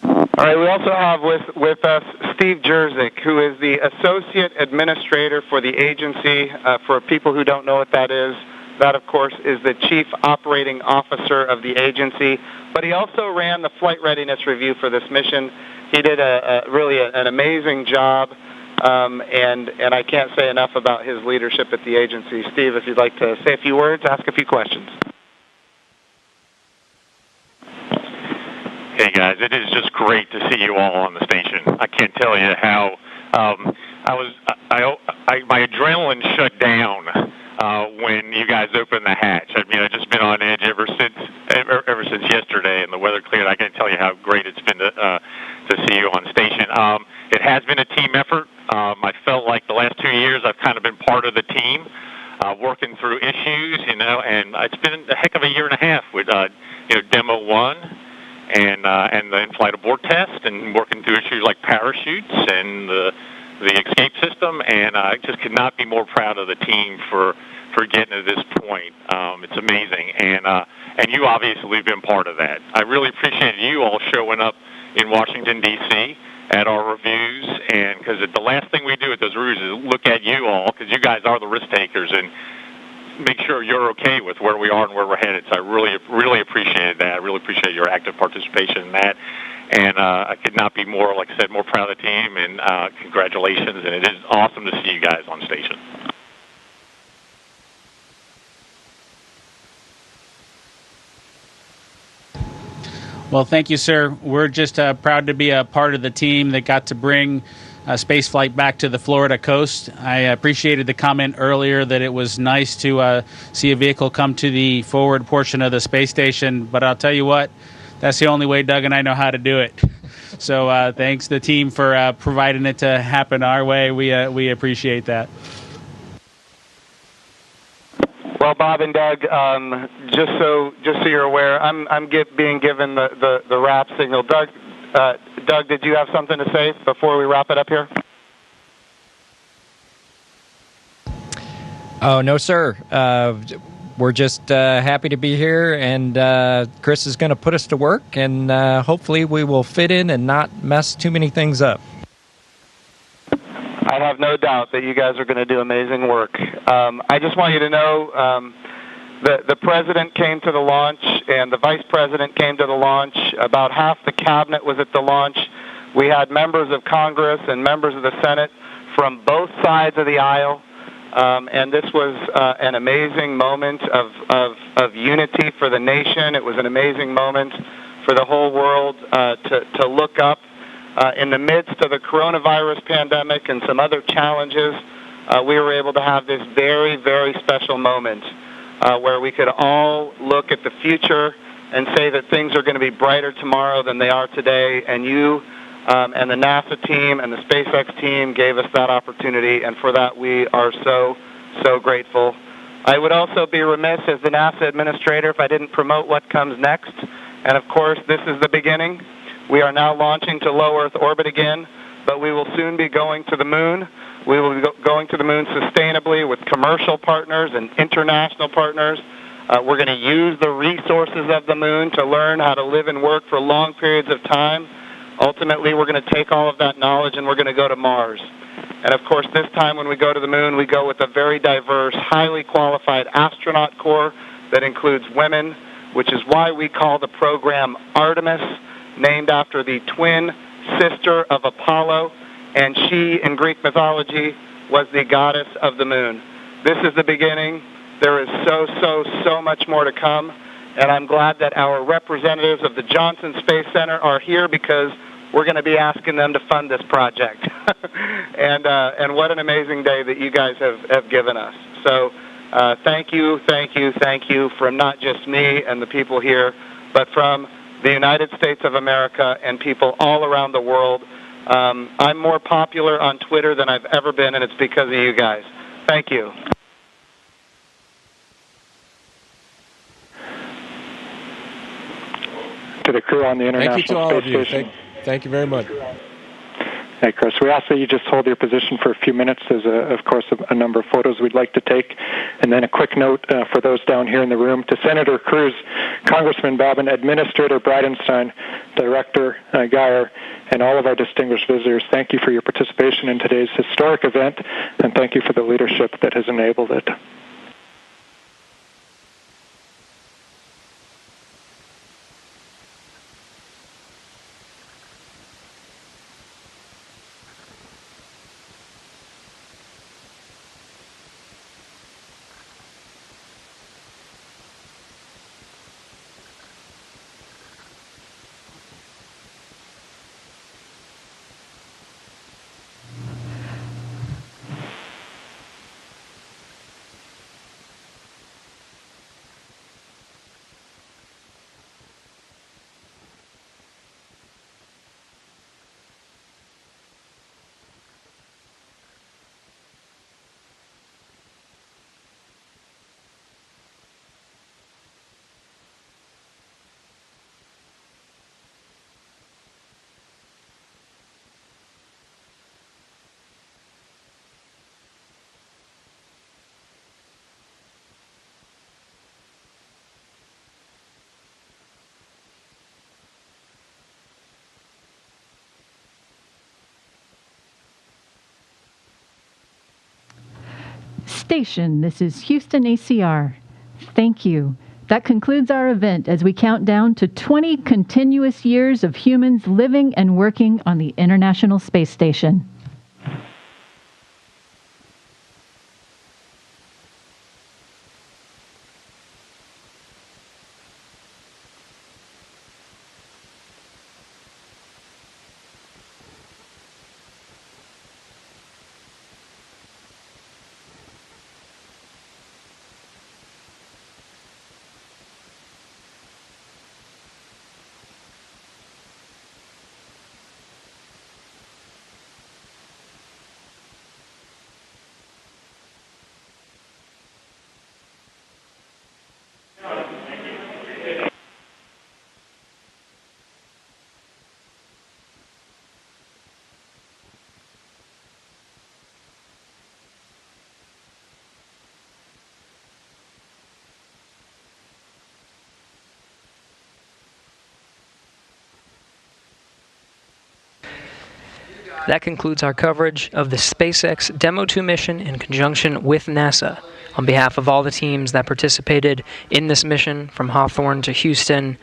All right, we also have with us Steve Jerzik, who is the Associate Administrator for the agency. For people who don't know what that is, that, of course, is the Chief Operating Officer of the agency. But he also ran the flight readiness review for this mission. He did really an amazing job, and I can't say enough about his leadership at the agency. Steve, if you'd like to say a few words, ask a few questions. Hey guys, it is just great to see you all on the station. I can't tell you how my adrenaline shut down when you guys opened the hatch. I mean, I've just been on edge ever since yesterday, and the weather cleared. I can't tell you how great it's been to see you on station. It has been a team effort. I felt like the last 2 years I've kind of been part of the team, working through issues, and it's been a heck of a year and a half with Demo 1 and the in-flight abort test, and working through issues like parachutes and the escape system, and I just could not be more proud of the team for getting to this point. It's amazing, and you obviously have been part of that. I really appreciate you all showing up in Washington, D.C. at our reviews, and because the last thing we do at those reviews is look at you all, because you guys are the risk takers, and make sure you're okay with where we are and where we're headed. So I really appreciate that. I really appreciate your active participation in that. And I could not be more, like I said, more proud of the team, and congratulations. And it is awesome to see you guys on station. Well, thank you, sir. We're just proud to be a part of the team that got to bring spaceflight back to the Florida coast. I appreciated the comment earlier that it was nice to see a vehicle come to the forward portion of the space station, but I'll tell you what, that's the only way Doug and I know how to do it. So thanks to the team for providing it to happen our way. We appreciate that. Well, Bob and Doug, just so you're aware, I'm being given the wrap signal. Doug, did you have something to say before we wrap it up here? Oh, no, sir. We're just happy to be here, and Chris is going to put us to work, and hopefully we will fit in and not mess too many things up. I have no doubt that you guys are going to do amazing work. I just want you to know the president came to the launch, and the vice president came to the launch. About half the cabinet was at the launch. We had members of Congress and members of the Senate from both sides of the aisle. And this was an amazing moment of unity for the nation. It was an amazing moment for the whole world to look up. In the midst of the coronavirus pandemic and some other challenges, we were able to have this very, very special moment where we could all look at the future and say that things are going to be brighter tomorrow than they are today. And you and the NASA team and the SpaceX team gave us that opportunity, and for that we are so, so grateful. I would also be remiss as the NASA administrator if I didn't promote what comes next. And of course, this is the beginning. We are now launching to low Earth orbit again, but we will soon be going to the moon. We will be going to the moon sustainably with commercial partners and international partners. We're going to use the resources of the moon to learn how to live and work for long periods of time. Ultimately, we're going to take all of that knowledge and we're going to go to Mars. And of course, this time when we go to the moon, we go with a very diverse, highly qualified astronaut corps that includes women, which is why we call the program Artemis, named after the twin sister of Apollo, and she, in Greek mythology, was the goddess of the moon. This is the beginning. There is so much more to come, and I'm glad that our representatives of the Johnson Space Center are here because we're going to be asking them to fund this project. And what an amazing day that you guys have given us. So thank you from not just me and the people here, but from the United States of America and people all around the world. I'm more popular on Twitter than I've ever been, and it's because of you guys. Thank you. To the crew on the International Thank you to all Space of you. Station. Thank you very much. Hey, Chris, we ask that you just hold your position for a few minutes. There's, of course, a number of photos we'd like to take. And then a quick note for those down here in the room. To Senator Cruz, Congressman Bobbin, Administrator Bridenstine, Director Geyer, and all of our distinguished visitors, thank you for your participation in today's historic event, and thank you for the leadership that has enabled it. Station, this is Houston ACR. Thank you. That concludes our event as we count down to 20 continuous years of humans living and working on the International Space Station. That concludes our coverage of the SpaceX Demo 2 mission in conjunction with NASA. On behalf of all the teams that participated in this mission, from Hawthorne to Houston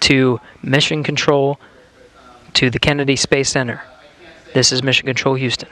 to Mission Control to the Kennedy Space Center, this is Mission Control Houston.